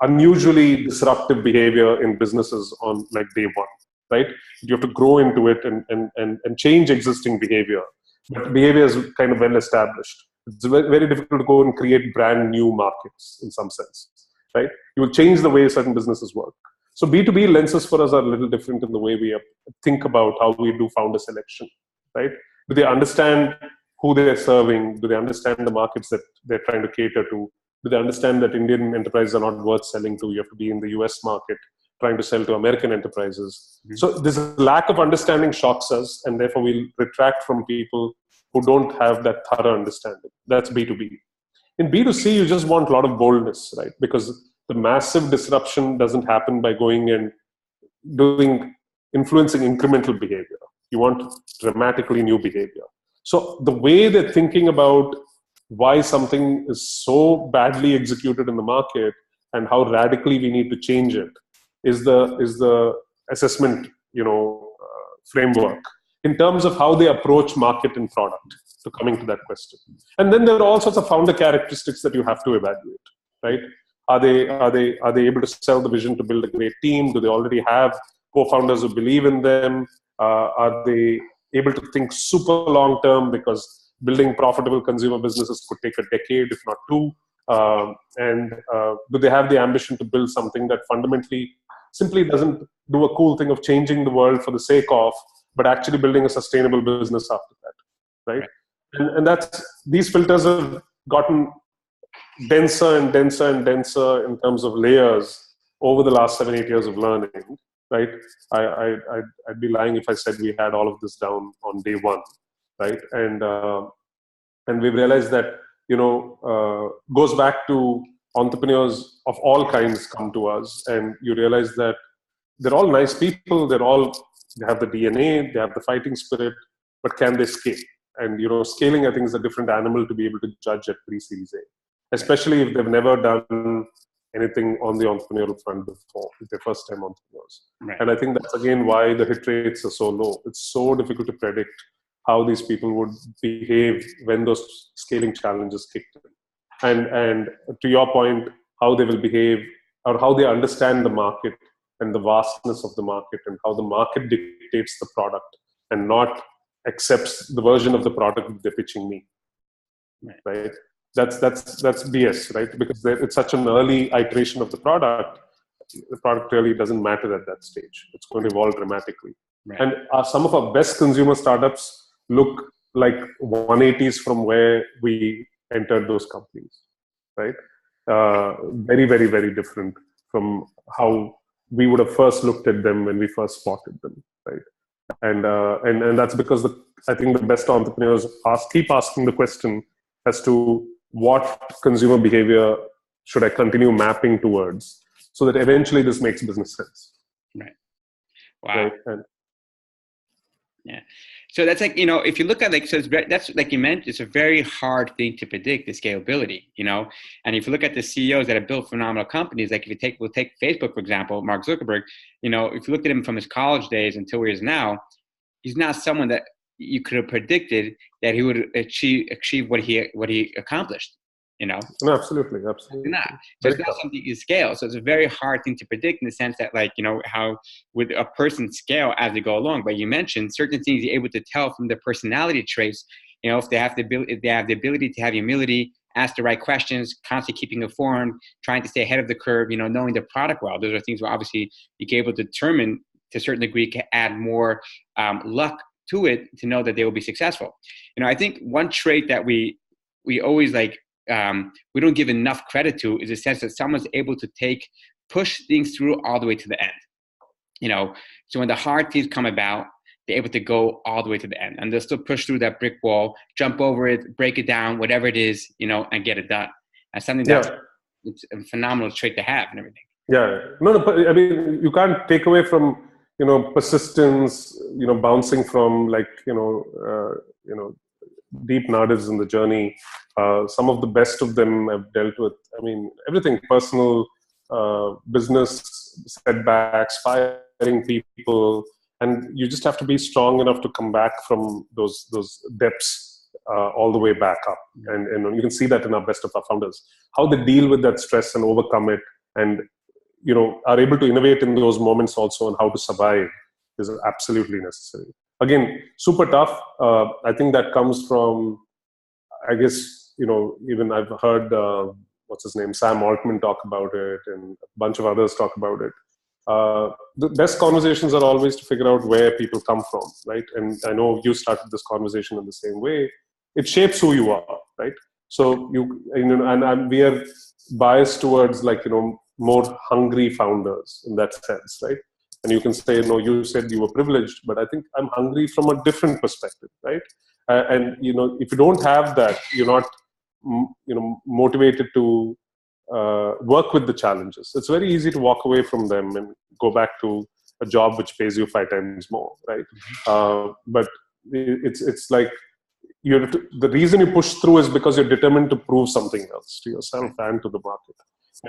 unusually disruptive behavior in businesses on like day one, right? You have to grow into it and change existing behavior. But behavior is kind of well established. It's very difficult to go and create brand new markets in some sense, right? You will change the way certain businesses work. So B2B lenses for us are a little different in the way we think about how we do founder selection, right? Do they understand who they're serving? Do they understand the markets that they're trying to cater to? Do they understand that Indian enterprises are not worth selling to? You have to be in the US market trying to sell to American enterprises. Mm-hmm. So this lack of understanding shocks us, and therefore we'll retract from people who don't have that thorough understanding. That's B2B. In B2C, you just want a lot of boldness, right? Because the massive disruption doesn't happen by going and influencing incremental behavior. You want dramatically new behavior. So the way they're thinking about why something is so badly executed in the market and how radically we need to change it is the assessment, framework in terms of how they approach market and product. So coming to that question, and then there are all sorts of founder characteristics that you have to evaluate, right? Are they able to sell the vision to build a great team? Do they already have co-founders who believe in them? Are they able to think super long term, because building profitable consumer businesses could take a decade, if not two? And do they have the ambition to build something that fundamentally simply doesn't do a cool thing of changing the world for the sake of, but actually building a sustainable business after that, right? And these filters have gotten denser and denser and denser in terms of layers over the last 7-8 years of learning, right? I'd be lying if I said we had all of this down on day one, right? And we've realized that, goes back to entrepreneurs of all kinds come to us, and you realize that they're all nice people, they have the DNA, they have the fighting spirit, but can they scale? And, scaling, I think, is a different animal to be able to judge at pre-Series A, especially if they've never done anything on the entrepreneurial front before, if they're first-time entrepreneurs. Right. And I think that's, again, why the hit rates are so low. It's so difficult to predict how these people would behave when those scaling challenges kicked in. and to your point, how they will behave or how they understand the market and the vastness of the market and how the market dictates the product and not accepts the version of the product they're pitching me. Right? That's BS, right? Because it's such an early iteration of the product really doesn't matter at that stage. It's going to evolve dramatically. Right. And some of our best consumer startups look like 180s from where we entered those companies, right? Very, very, very different from how we would have first looked at them when we first spotted them, right? And that's because I think the best entrepreneurs keep asking the question as to what consumer behavior should I continue mapping towards, so that eventually this makes business sense. Right. Wow. Right? And, yeah. So that's like, if you look at that's like you mentioned, it's a very hard thing to predict, the scalability, and if you look at the CEOs that have built phenomenal companies, like we'll take Facebook, for example, Mark Zuckerberg, if you look at him from his college days until where he is now, he's not someone that you could have predicted that he would achieve what he accomplished. No, absolutely. Not. So it's not something you scale. So it's a very hard thing to predict in the sense that, like, how would a person scale as they go along? But you mentioned certain things you're able to tell from their personality traits. If they have the ability to have humility, ask the right questions, constantly keeping informed, trying to stay ahead of the curve, knowing the product well. Those are things where obviously you can able to determine to a certain degree, can add more luck to it to know that they will be successful. I think one trait that we always we don't give enough credit to is the sense that someone's able to push things through all the way to the end. So when the hard things come about, they're able to go all the way to the end, and they'll still push through that brick wall, jump over it, break it down, whatever it is, and get it done. That's something that it's a phenomenal trait to have and everything. Yeah, no, but I mean, you can't take away from persistence, bouncing from deep nardis in the journey. Some of the best of them I've dealt with. I mean, everything: personal, business setbacks, firing people, and you just have to be strong enough to come back from those depths all the way back up. And you can see that in our best of our founders, how they deal with that stress and overcome it, and are able to innovate in those moments also, and how to survive is absolutely necessary. Again, super tough. I think that comes from, I guess, even I've heard, what's his name, Sam Altman talk about it, and a bunch of others talk about it. The best conversations are always to figure out where people come from, right? And I know you started this conversation in the same way. It shapes who you are, right? So and we are biased towards more hungry founders in that sense, right? And you can say, no, you said you were privileged, but I think I'm hungry from a different perspective, right? And if you don't have that, you're not motivated to work with the challenges. It's very easy to walk away from them and go back to a job which pays you 5 times more, right? But it's like the reason you push through is because you're determined to prove something else to yourself and to the market.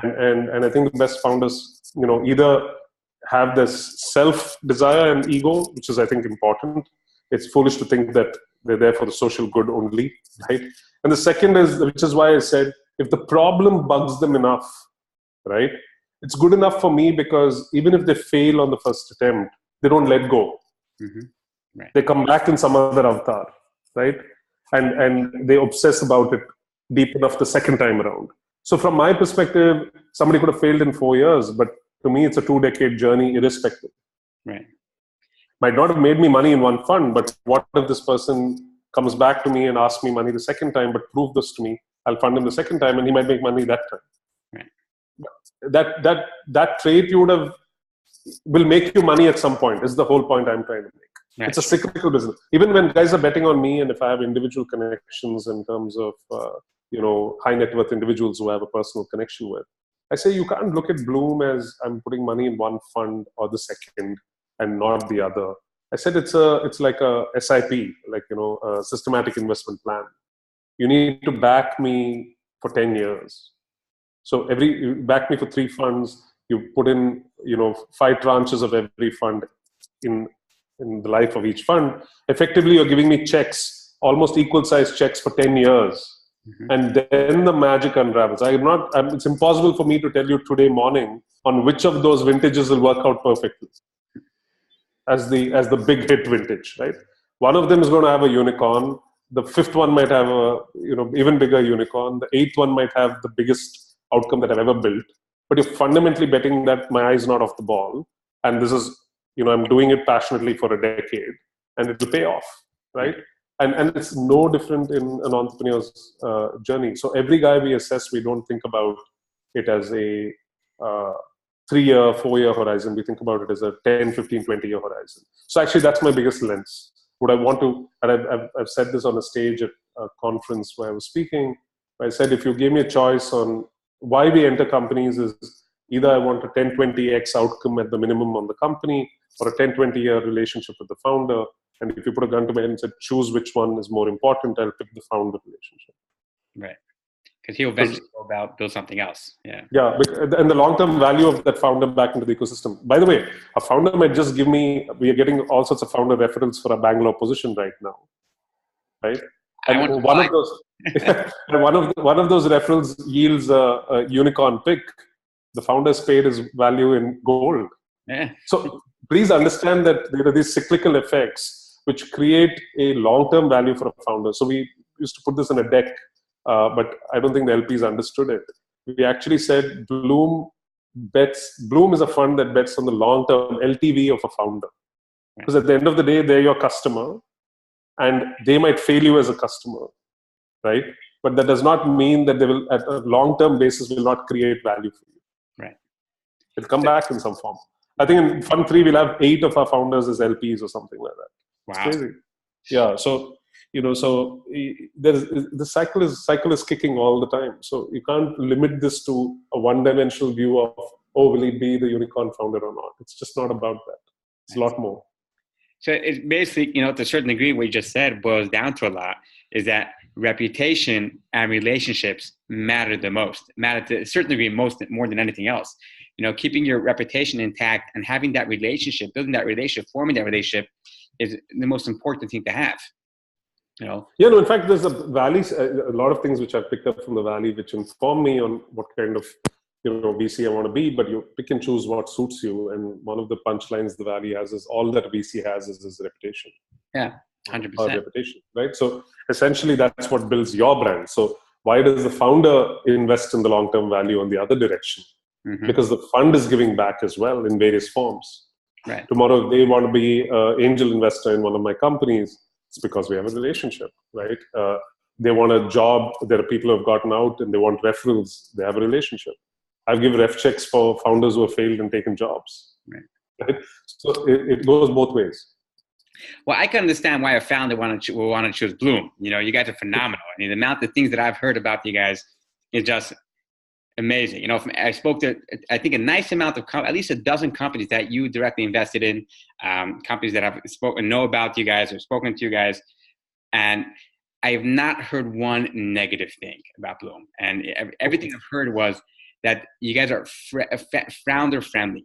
And I think the best founders, either have this self-desire and ego, which is, I think, important. It's foolish to think that they're there for the social good only, right? And the second is, which is why I said, if the problem bugs them enough, right, it's good enough for me, because even if they fail on the first attempt, they don't let go. Mm-hmm. Right. They come back in some other avatar, right? And they obsess about it deep enough the second time around. So from my perspective, somebody could have failed in 4 years, but to me, it's a 2-decade journey irrespective. Right. Might not have made me money in one fund, but what if this person comes back to me and asks me money the second time, but prove this to me? I'll fund him the second time, and he might make money that time. Right. That trait will make you money at some point. Is the whole point I'm trying to make. Right. It's a cyclical business. Even when guys are betting on me, and if I have individual connections in terms of high net worth individuals who I have a personal connection with, I say you can't look at Blume as I'm putting money in one fund or the second and not the other. I said it's like a SIP, a systematic investment plan. You need to back me for 10 years. So you back me for 3 funds. You put in 5 tranches of every fund in the life of each fund. Effectively, you're giving me checks, almost equal size checks for 10 years, And then the magic unravels. It's impossible for me to tell you today morning on which of those vintages will work out perfectly as the big hit vintage, right? One of them is going to have a unicorn. The fifth one might have a even bigger unicorn. The eighth one might have the biggest outcome that I've ever built. But you're fundamentally betting that my eye's not off the ball, and this is I'm doing it passionately for a decade, and it will pay off, right? And it's no different in an entrepreneur's journey. So every guy we assess, we don't think about it as a 3-year, 4-year horizon. We think about it as a 10, 15, 20-year horizon. So actually, that's my biggest lens. Would I want to, and I've said this on a stage at a conference where I was speaking, where I said, if you gave me a choice on why we enter companies, is either I want a 10, 20x outcome at the minimum on the company, or a 10, 20-year relationship with the founder. And if you put a gun to my head and said, choose which one is more important, I'll pick the founder relationship. Right. Because he'll eventually build something else. Yeah. Yeah. And the long-term value of that founder back into the ecosystem. By the way, a founder might just give me, we are getting all sorts of founder referrals for a Bangalore position right now. Right. And one of those, one of those referrals yields a unicorn pick. The founder's paid his value in gold. Yeah. So please understand that there are these cyclical effects which create a long-term value for a founder. So we used to put this in a deck, but I don't think the LPs understood it. We actually said Blume is a fund that bets on the long-term LTV of a founder. Because at the end of the day, they're your customer, and they might fail you as a customer, right? But that does not mean that they will, at a long-term basis, will not create value for you. Right. It'll come back in some form. I think in Fund 3, we'll have 8 of our founders as LPs or something like that. Wow. It's crazy. Yeah. So, the cycle is kicking all the time. So you can't limit this to a one-dimensional view of, will he be the unicorn founder or not? It's just not about that. It's a lot more. So it's basically, to a certain degree, what you just said boils down to a lot, is that reputation and relationships matter the most, matter to a certain degree more than anything else. Keeping your reputation intact and having that relationship, building that relationship, forming that relationship is the most important thing to have. Yeah, no, in fact, there's a lot of things which I've picked up from the Valley, which inform me on what kind of VC I want to be, but you pick and choose what suits you. And one of the punchlines the Valley has is all that VC has is his reputation. Yeah, 100%. Reputation, right? So essentially, that's what builds your brand. So why does the founder invest in the long-term value on the other direction? Mm-hmm. Because the fund is giving back as well in various forms. Right. Tomorrow, if they want to be an angel investor in one of my companies, it's because we have a relationship, right? They want a job. There are people who have gotten out and they want referrals. They have a relationship. I've given ref checks for founders who have failed and taken jobs. Right? So it goes both ways. Well, I can understand why a founder will want to choose Blume. You guys are phenomenal. I mean, the amount of things that I've heard about you guys is just amazing. I spoke to, I think, a nice amount of, at least a dozen companies that you directly invested in, companies that have spoken, know about you guys or spoken to you guys. And I have not heard one negative thing about Blume. And everything I've heard was that you guys are founder friendly.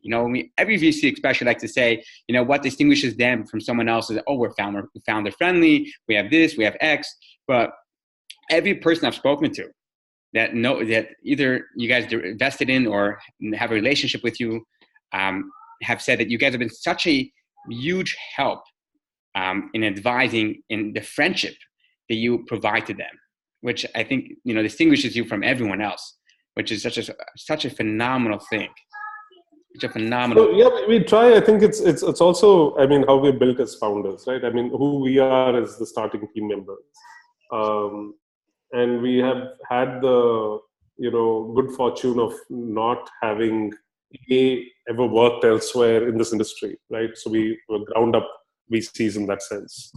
Every VC especially like to say, what distinguishes them from someone else is, we're founder friendly. We have this, we have X. But every person I've spoken to that either you guys invested in or have a relationship with you, have said that you guys have been such a huge help in advising in the friendship that you provide to them, which I think distinguishes you from everyone else, which is such a phenomenal thing. Such a phenomenal. So, yeah, we try. I think it's also, how we're built as founders, right? Who we are as the starting team members. And we have had the, good fortune of not having ever worked elsewhere in this industry, right? So we were ground up VCs in that sense.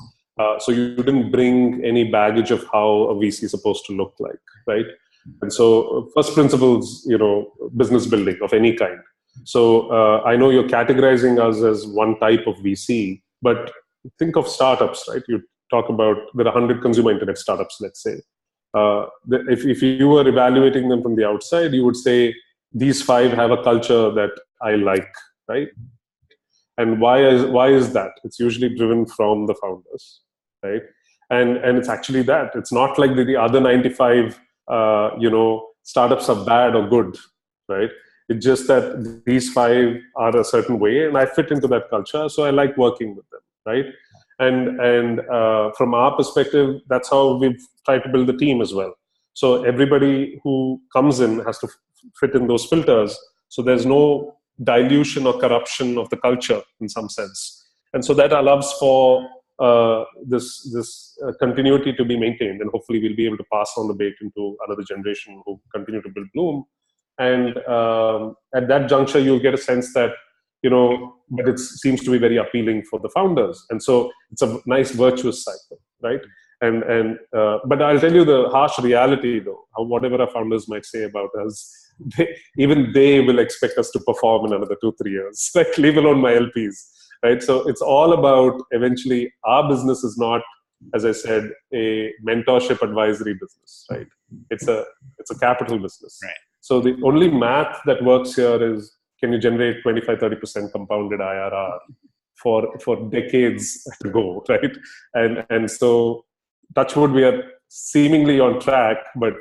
So you didn't bring any baggage of how a VC is supposed to look like, right? And so first principles, business building of any kind. So I know you're categorizing us as one type of VC, but think of startups, right? You talk about, there are 100 consumer internet startups, let's say. If you were evaluating them from the outside, you would say, these 5 have a culture that I like, right? And why is that? It's usually driven from the founders, right? And it's actually that. It's not like the other 95, startups are bad or good, right? It's just that these 5 are a certain way, and I fit into that culture, so I like working with them, right? And from our perspective, that's how we've tried to build the team as well. So everybody who comes in has to fit in those filters, so there's no dilution or corruption of the culture in some sense. And so that allows for this continuity to be maintained, and hopefully we'll be able to pass on the bait into another generation who continue to build Blume. And at that juncture, you'll get a sense that, but it seems to be very appealing for the founders. And so it's a nice virtuous cycle, right? But I'll tell you the harsh reality, though, whatever our founders might say about us, even they will expect us to perform in another 2-3 years, like leave alone my LPs, right? So it's all about, eventually, our business is not, as I said, a mentorship advisory business, right? It's a capital business. Right. So the only math that works here is, can you generate 25-30% compounded IRR for decades to go, right? And so, touch wood, we are seemingly on track, but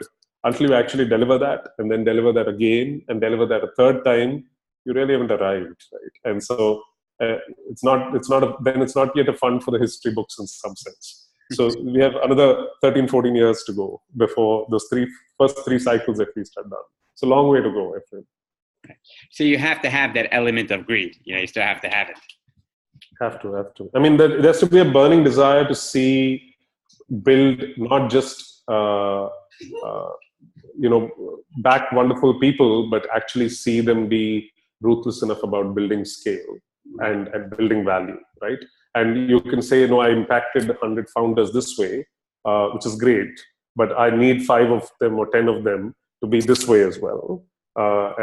until you actually deliver that, and then deliver that again, and deliver that a third time, you really haven't arrived, right? And so it's not yet a fund for the history books in some sense. So we have another 13-14 years to go before those first three cycles at least are done. It's a long way to go, I feel. So you have to have that element of greed. You still have to have it. Have to. I mean, there has to be a burning desire to build not just back wonderful people, but actually see them be ruthless enough about building scale and building value, right? And you can say, I impacted 100 founders this way, which is great, but I need 5 of them or 10 of them to be this way as well. By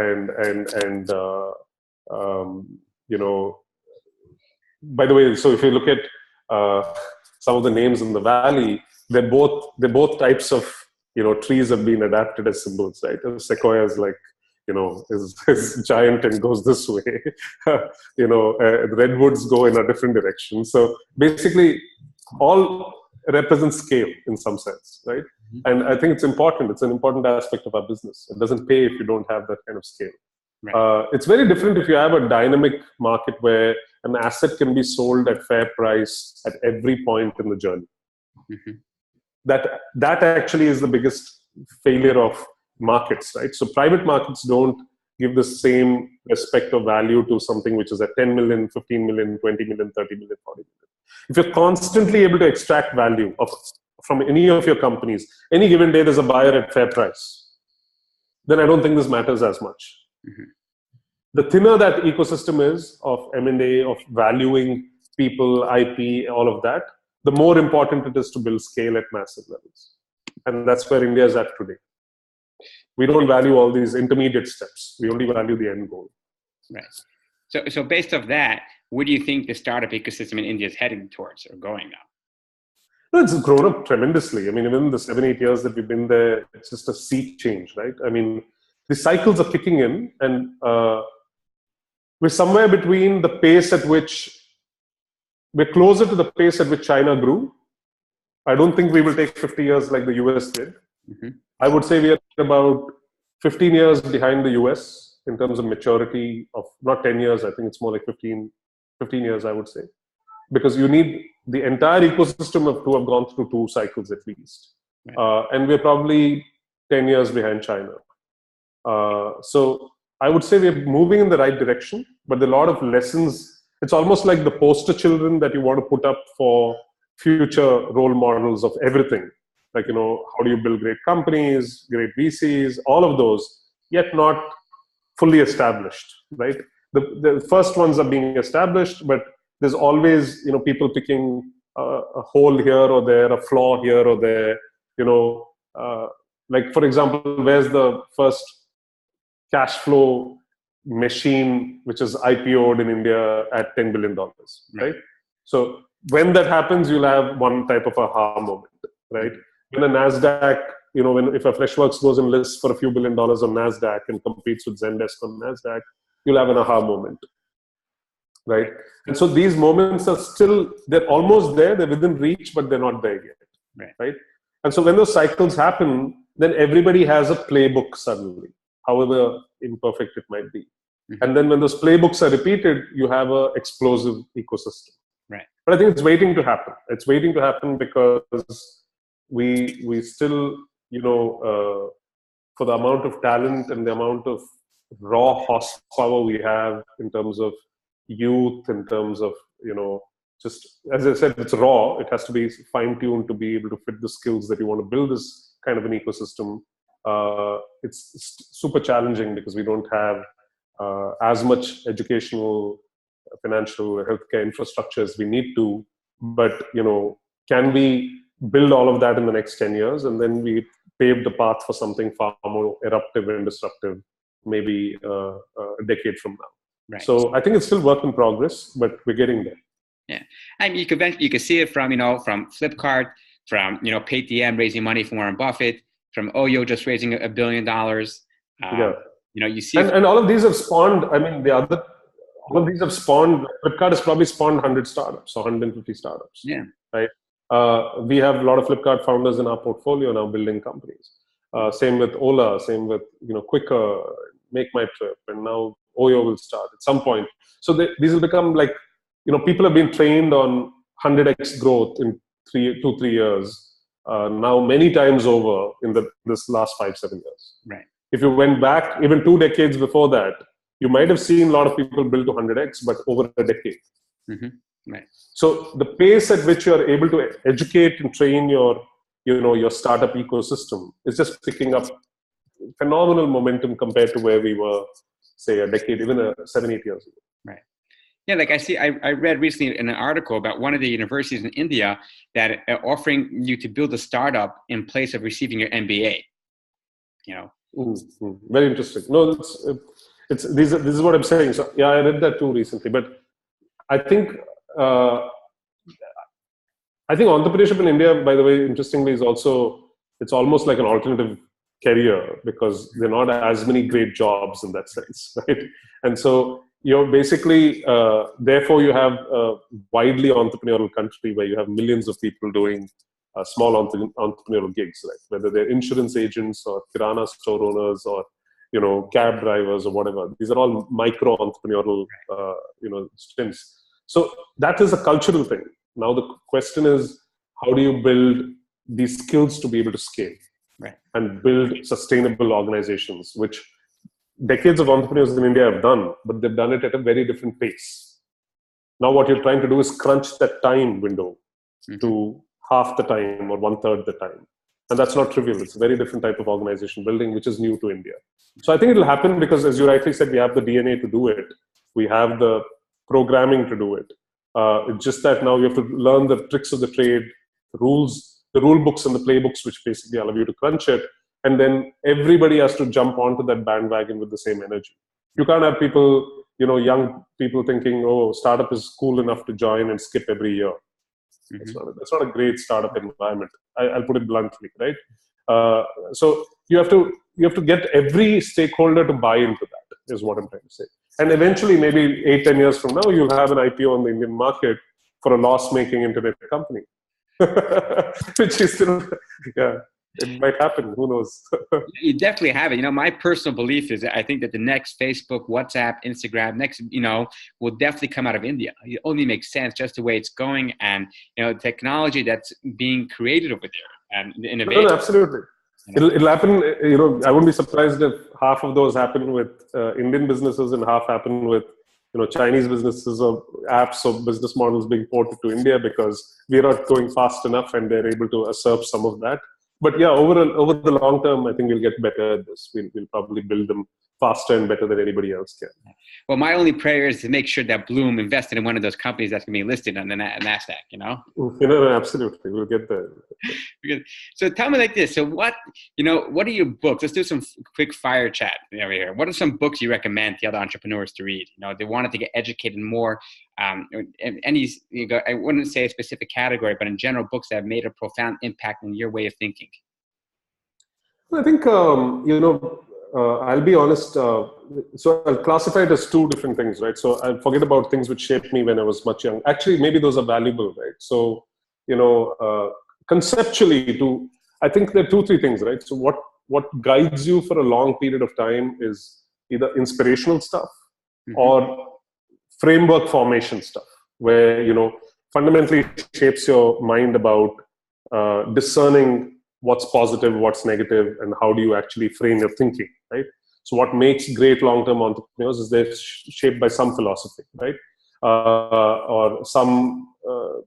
the way, so if you look at some of the names in the valley, they're both types of trees have been adapted as symbols, right? Sequoia is like is giant and goes this way. Redwoods go in a different direction. So basically, all represents scale in some sense, right? Mm-hmm. And I think it's important. It's an important aspect of our business. It doesn't pay if you don't have that kind of scale. Right. It's very different if you have a dynamic market where an asset can be sold at fair price at every point in the journey. Mm-hmm. That actually is the biggest failure of markets, right? So private markets don't give the same respect or value to something which is at 10 million, 15 million, 20 million, 30 million, 40 million. If you're constantly able to extract value from any of your companies, any given day there's a buyer at fair price, then I don't think this matters as much. Mm-hmm. The thinner that ecosystem is of M&A, of valuing people, IP, all of that, the more important it is to build scale at massive levels. And that's where India is at today. We don't value all these intermediate steps. We only value the end goal. Right. So based off that, where do you think the startup ecosystem in India is heading towards or going now? No, it's grown up tremendously. I mean, even in the 7-8 years that we've been there, it's just a sea change, right? I mean, the cycles are kicking in, and we're somewhere between the pace at which we're closer to the pace at which China grew. I don't think we will take 50 years like the US did. Mm-hmm. I would say we are about 15 years behind the US in terms of maturity of, not 10 years, I think it's more like 15 years, I would say. Because you need the entire ecosystem to have gone through 2 cycles at least. Right. And we're probably 10 years behind China. So I would say we're moving in the right direction, but there are a lot of lessons. It's almost like the poster children that you want to put up for future role models of everything. Like, how do you build great companies, great VCs, all of those, yet not fully established, right? The first ones are being established, but there's always, people picking a hole here or there, a flaw here or there, like, for example, where's the first cash flow machine which is IPO'd in India at $10 billion, right? So when that happens, you'll have one type of aha moment, right? When a NASDAQ, if a Freshworks goes and lists for a few $1 billion on NASDAQ and competes with Zendesk on NASDAQ, you'll have an aha moment, right? And so these moments are they're almost there, they're within reach, but they're not there yet. right? And so when those cycles happen, then everybody has a playbook suddenly, however imperfect it might be. And then when those playbooks are repeated, you have an explosive ecosystem. Right. But I think it's waiting to happen. It's waiting to happen because we still, for the amount of talent and the amount of raw horsepower we have in terms of youth, in terms of, just as I said, it's raw. It has to be fine-tuned to be able to fit the skills that you want to build this kind of an ecosystem. It's super challenging because we don't have as much educational, financial, healthcare infrastructure as we need to. But, can we build all of that in the next 10 years? And then we pave the path for something far more eruptive and disruptive, maybe a decade from now. Right. So I think it's still work in progress, but we're getting there. Yeah, I mean, you could see it from from Flipkart, from Paytm raising money from Warren Buffett, from Oyo just raising $1 billion. You see, and all of these have spawned. I mean, all of these have spawned. Flipkart has probably spawned 100 startups or 150 startups. Yeah, right. We have a lot of Flipkart founders in our portfolio now building companies. Same with Ola. Same with Quicker, Make My Trip, and now Oyo will start at some point. So these will become like. People have been trained on 100x growth in 2-3 years now many times over in this last 5-7 years. Right. If you went back even 2 decades before that, you might have seen a lot of people build to 100x, but over a decade. Right. So the pace at which you are able to educate and train your startup ecosystem is just picking up phenomenal momentum compared to where we were, say, a decade, even 7-8 years ago. Right. Yeah, like I read recently in an article about one of the universities in India that are offering you to build a startup in place of receiving your MBA. Very interesting. No, this is what I'm saying. So yeah, I read that too recently. But I think entrepreneurship in India, by the way, interestingly, it's almost like an alternative career because there are not as many great jobs in that sense, right? And so you're basically, therefore, you have a widely entrepreneurial country where you have millions of people doing small entrepreneurial gigs, right? Whether they're insurance agents or kirana store owners or cab drivers or whatever. These are all micro entrepreneurial stints. So that is a cultural thing. Now the question is, how do you build these skills to be able to scale, right, and build sustainable organizations, which decades of entrepreneurs in India have done, but they've done it at a very different pace. Now what you're trying to do is crunch that time window to half the time or 1/3 the time. And that's not trivial. It's a very different type of organization building, which is new to India. So I think it'll happen because, as you rightly said, we have the DNA to do it. We have the programming to do it. It's just that now you have to learn the tricks of the trade, the rule books and the playbooks, which basically allow you to crunch it. And then everybody has to jump onto that bandwagon with the same energy. You can't have people, young people thinking, oh, startup is cool enough to join and skip every year. That's not a great startup environment. I'll put it bluntly, right? So you have to get every stakeholder to buy into that, is what I'm trying to say. And eventually, maybe 8-10 years from now, you'll have an IPO on the Indian market for a loss-making internet company, which is still, yeah. It might happen. Who knows? You definitely have it. My personal belief is that I think that the next Facebook, WhatsApp, Instagram, will definitely come out of India. It only makes sense just the way it's going, and technology that's being created over there and the innovation. No, absolutely. It'll happen. I wouldn't be surprised if half of those happen with Indian businesses and half happen with Chinese businesses or apps or business models being ported to India because we're not going fast enough, and they're able to usurp some of that. But yeah, over the long term, I think we'll get better at this. We'll probably build them faster and better than anybody else can. Well, my only prayer is to make sure that Blume invested in one of those companies that's going to be listed on the NASDAQ, Absolutely. We'll get there. So tell me like this. So what are your books? Let's do some quick fire chat over here. What are some books you recommend to other entrepreneurs to read? They wanted to get educated more. I wouldn't say a specific category, but in general, books that have made a profound impact on your way of thinking. I think, I'll be honest. So I'll classify it as two different things, right? So I'll forget about things which shaped me when I was much young. Actually, maybe those are valuable, right? So, conceptually I think there are 2-3 things, right? So what guides you for a long period of time is either inspirational stuff or framework formation stuff, where, fundamentally shapes your mind about discerning what's positive, what's negative, and how do you actually frame your thinking, right? So what makes great long-term entrepreneurs is they're shaped by some philosophy, right? Or some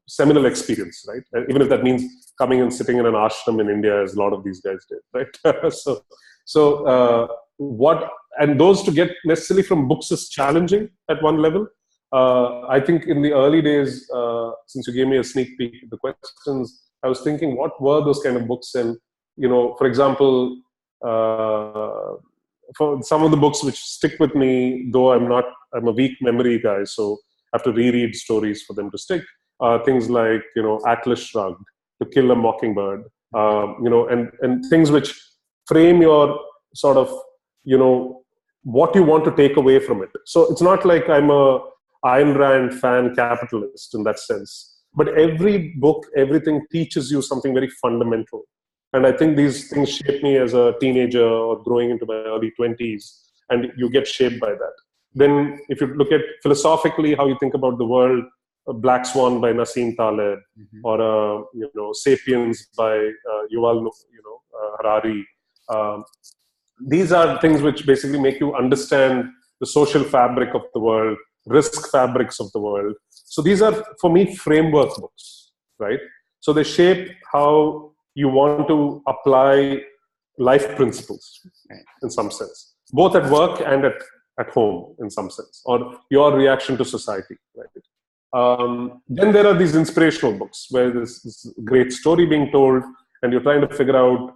seminal experience, right? And even if that means coming and sitting in an ashram in India, as a lot of these guys did, right? And those to get necessarily from books is challenging at one level. I think in the early days, since you gave me a sneak peek at the questions, I was thinking, what were those kind of books? And, for example, for some of the books which stick with me, though I'm a weak memory guy, so I have to reread stories for them to stick. Things like, Atlas Shrugged, To Kill a Mockingbird, and things which frame your sort of, what you want to take away from it. So it's not like I'm a Ayn Rand fan capitalist in that sense, but every book, everything teaches you something very fundamental. And I think these things shape me as a teenager or growing into my early 20s, and you get shaped by that. Then if you look at philosophically how you think about the world, Black Swan by Nassim Taleb, or Sapiens by Yuval Harari. These are things which basically make you understand the social fabric of the world, risk fabrics of the world. So these are, for me, framework books, right? So they shape how you want to apply life principles in some sense, both at work and at home in some sense, or your reaction to society, right? Then there are these inspirational books where there's this great story being told and you're trying to figure out,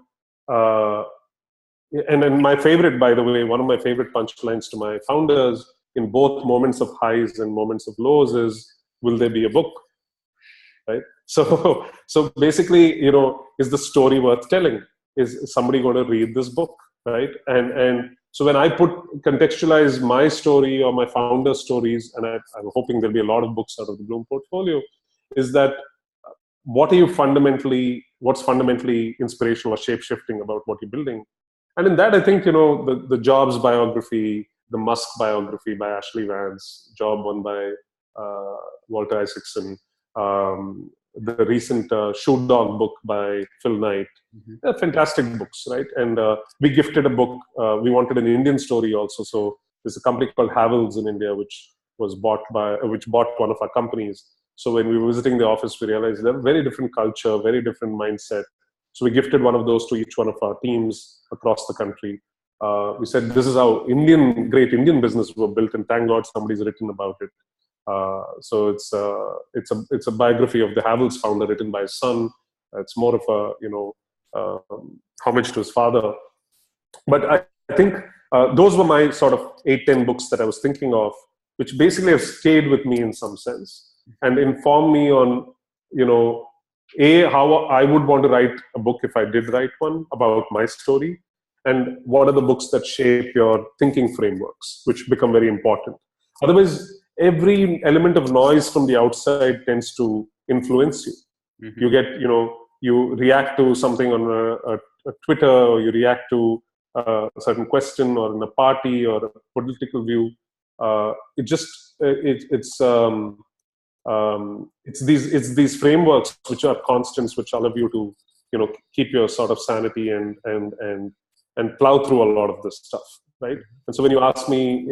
and my favorite, by the way, one of my favorite punchlines to my founders in both moments of highs and moments of lows is, will there be a book? Right? So basically, is the story worth telling? Is somebody going to read this book? Right? And so when I contextualize my story or my founder stories, and I'm hoping there'll be a lot of books out of the Blume portfolio, is that what's fundamentally inspirational or shape-shifting about what you're building? And in that, I think, the Jobs biography, the Musk biography by Ashley Vance, Job one by Walter Isaacson, the recent Shoe Dog book by Phil Knight. They're fantastic books, right? And we gifted a book. We wanted an Indian story also. So there's a company called Havells in India, which bought one of our companies. So when we were visiting the office, we realized they're very different culture, very different mindset. So we gifted one of those to each one of our teams across the country. We said, this is how great Indian business were built, and thank God somebody's written about it. So it's a biography of the Havells founder written by his son. It's more of a homage to his father. But I think those were my sort of 8-10 books that I was thinking of, which basically have stayed with me in some sense and informed me on, how I would want to write a book if I did write one about my story, and what are the books that shape your thinking frameworks, which become very important. Otherwise, every element of noise from the outside tends to influence you. You get, you react to something on a Twitter, or you react to a certain question, or in a party or a political view. It's these frameworks which are constants, which allow you to keep your sort of sanity and plow through a lot of this stuff, right? And so when you ask me,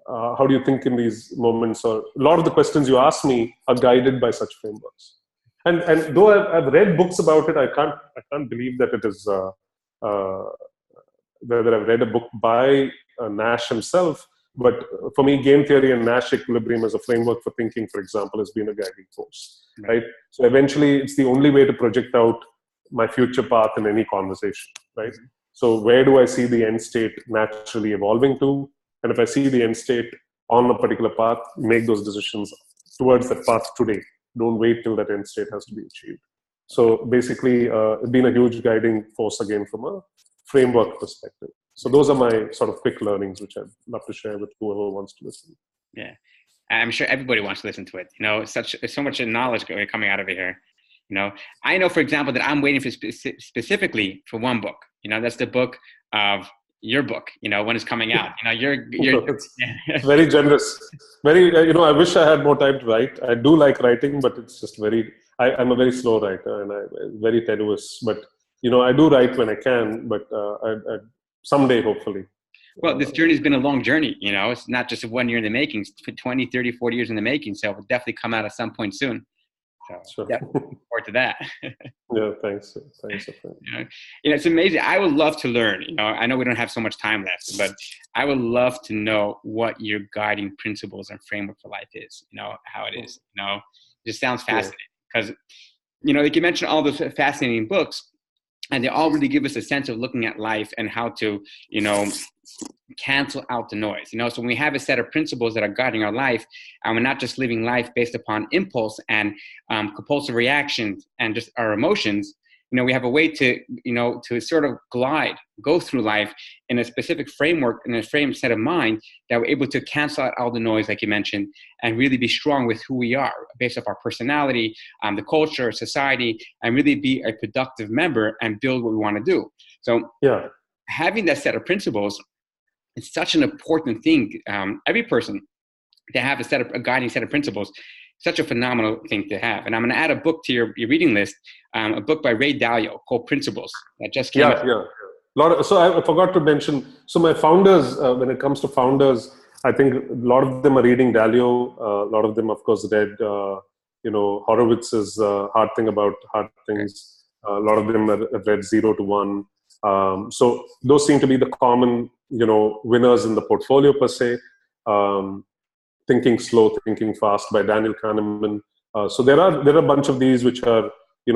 how do you think in these moments, or a lot of the questions you ask me are guided by such frameworks. And though I've read books about it, I can't believe that it is whether I've read a book by Nash himself. But for me, game theory and Nash equilibrium as a framework for thinking, for example, has been a guiding force, right? So eventually, it's the only way to project out my future path in any conversation, right? So where do I see the end state naturally evolving to? And if I see the end state on a particular path, make those decisions towards that path today. Don't wait till that end state has to be achieved. So basically, it's been a huge guiding force again from a framework perspective. So those are my sort of quick learnings, which I'd love to share with whoever wants to listen. Yeah, I'm sure everybody wants to listen to it. So much knowledge coming out of it here. I know, for example, that I'm waiting for specifically for one book. That's the book of your book. When it's coming out. You're it's very generous. Very, I wish I had more time to write. I do like writing, but it's just I'm a very slow writer and I'm very tenuous. But I do write when I can. But I someday, hopefully. Well, this journey has been a long journey. It's not just 1 year in the making. It's 20, 30, 40 years in the making. So it will definitely come out at some point soon. So sure. Yeah, looking forward to that. Yeah, thanks. It's amazing. I would love to learn. I know we don't have so much time left, but I would love to know what your guiding principles and framework for life is. How it is. It just sounds fascinating because, like you mentioned, all those fascinating books, and they all really give us a sense of looking at life and how to, cancel out the noise. So when we have a set of principles that are guiding our life, and we're not just living life based upon impulse and compulsive reactions and just our emotions, we have a way to, to sort of go through life in a specific framework, in a framed set of mind that we're able to cancel out all the noise, like you mentioned, and really be strong with who we are based off our personality, the culture, society, and really be a productive member and build what we want to do. So having that set of principles is such an important thing. Every person to have a guiding set of principles, such a phenomenal thing to have. And I'm going to add a book to your reading list, a book by Ray Dalio called Principles that just came out. So I forgot to mention, so my founders, when it comes to founders, I think a lot of them are reading Dalio. A lot of them, of course, read, Horowitz's Hard Thing About Hard Things. A lot of them have read 0 to 1. So those seem to be the common, winners in the portfolio per se. Thinking Slow, Thinking Fast by Daniel Kahneman. So there are a bunch of these which are,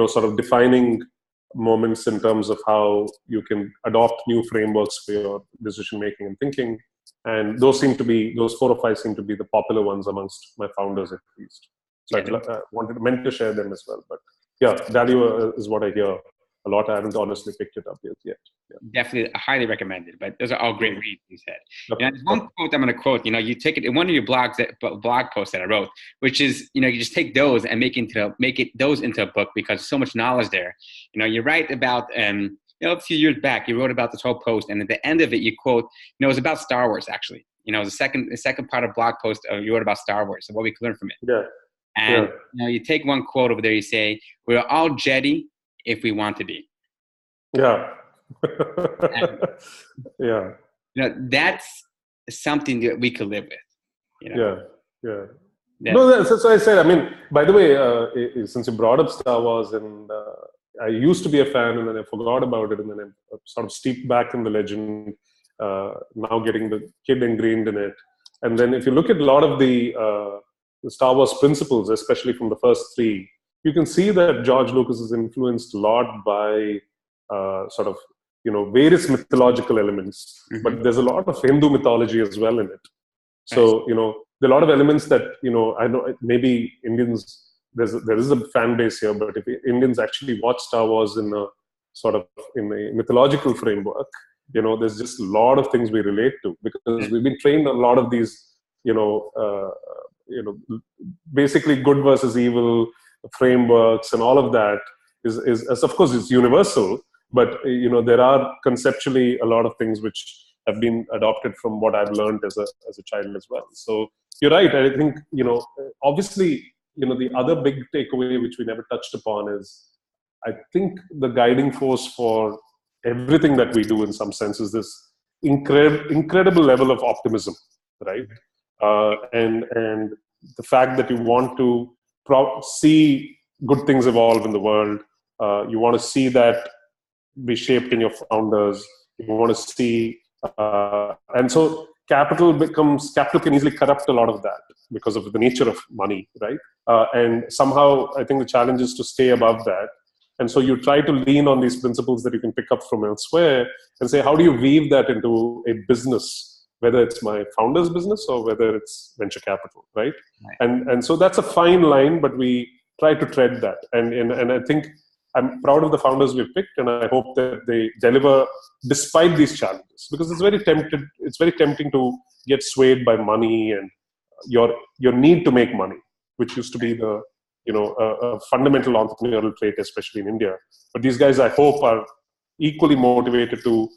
sort of defining moments in terms of how you can adopt new frameworks for your decision making and thinking. And those 4 or 5 seem to be the popular ones amongst my founders, at least. So I meant to share them as well. But yeah, Dalio is what I hear a lot. I haven't honestly picked it up yet. Yeah. Definitely highly recommended, but those are all great reads, you said. There's one quote I'm going to quote. You take it in one of your blog posts that I wrote, which is, you just take those and make those into a book because there's so much knowledge there. You write about, a few years back, you wrote about this whole post, and at the end of it, you quote, it was about Star Wars, actually. The second part of blog post, you wrote about Star Wars and what we could learn from it. Yeah. And, you take one quote over there, you say, we're all Jedi if we want to be. Yeah. And, that's something that we could live with. No, that's what I said. I mean, by the way, since you brought up Star Wars, and I used to be a fan, and then I forgot about it, and then I sort of steeped back in the legend, now getting the kid ingrained in it. And then if you look at a lot of the Star Wars principles, especially from the first 3, you can see that George Lucas is influenced a lot by various mythological elements, but there's a lot of Hindu mythology as well in it. So, there are a lot of elements that, I know maybe Indians, there is a fan base here, but if Indians actually watch Star Wars in a mythological framework, there's just a lot of things we relate to because we've been trained on a lot of these, basically good versus evil frameworks, and all of that is of course it's universal, but there are conceptually a lot of things which have been adopted from what I've learned as a child as well. So you're right. I think obviously the other big takeaway which we never touched upon is, I think the guiding force for everything that we do in some sense is this incredible level of optimism, right? And the fact that you want to see good things evolve in the world. You want to see that be shaped in your founders. You want to see, and so capital can easily corrupt a lot of that because of the nature of money, right? And somehow I think the challenge is to stay above that. And so you try to lean on these principles that you can pick up from elsewhere and say, how do you weave that into a business, whether it's my founder's business or whether it's venture capital, right? And so that's a fine line, but we try to tread that. And I think I'm proud of the founders we've picked, and I hope that they deliver despite these challenges, because it's very tempting to get swayed by money and your need to make money, which used to be the a fundamental entrepreneurial trait, especially in India. But these guys, I hope, are equally motivated to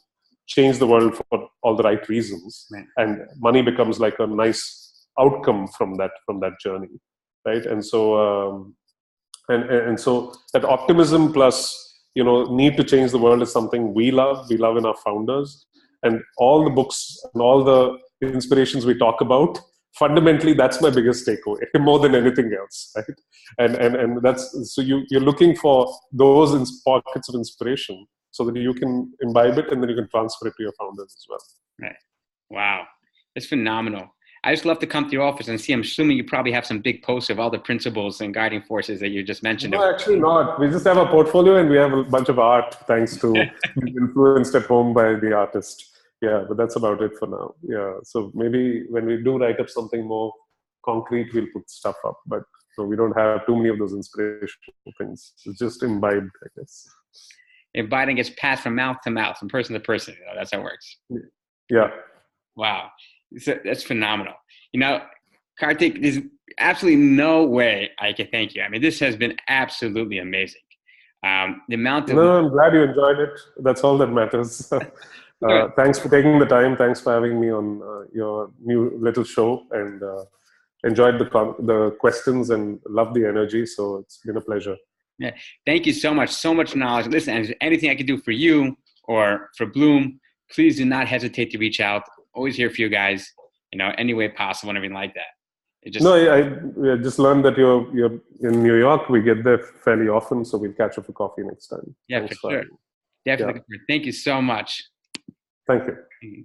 change the world for all the right reasons, right. And money becomes like a nice outcome from that journey, right? And so and so that optimism plus need to change the world is something we love in our founders, and all the books and all the inspirations we talk about. Fundamentally, that's my biggest takeaway, more than anything else, right? And that's so you're looking for those pockets of inspiration so that you can imbibe it and then you can transfer it to your founders as well. Right. Wow, it's phenomenal. I just love to come to your office and see. I'm assuming you probably have some big posts of all the principles and guiding forces that you just mentioned. No, actually not. We just have a portfolio and we have a bunch of art, thanks to being influenced at home by the artist. Yeah, but that's about it for now. Yeah, so maybe when we do write up something more concrete, we'll put stuff up. But so we don't have too many of those inspirational things. It's just imbibed, I guess. Imbibing gets passed from mouth to mouth, from person to person. That's how it works. Yeah. Wow, that's phenomenal. Karthik, there's absolutely no way I can thank you. I mean, this has been absolutely amazing. The amount of I'm glad you enjoyed it. That's all that matters. Thanks for taking the time. Thanks for having me on your new little show, and enjoyed the questions and loved the energy. So it's been a pleasure. Yeah, thank you so much. So much knowledge. Listen, is there anything I can do for you or for Blume, please do not hesitate to reach out. Always here for you guys, any way possible and everything like that. I just learned that you're in New York. We get there fairly often, so we'll catch up for coffee next time. Yeah, Thanks for sure. Definitely. Yeah. Thank you so much. Thank you.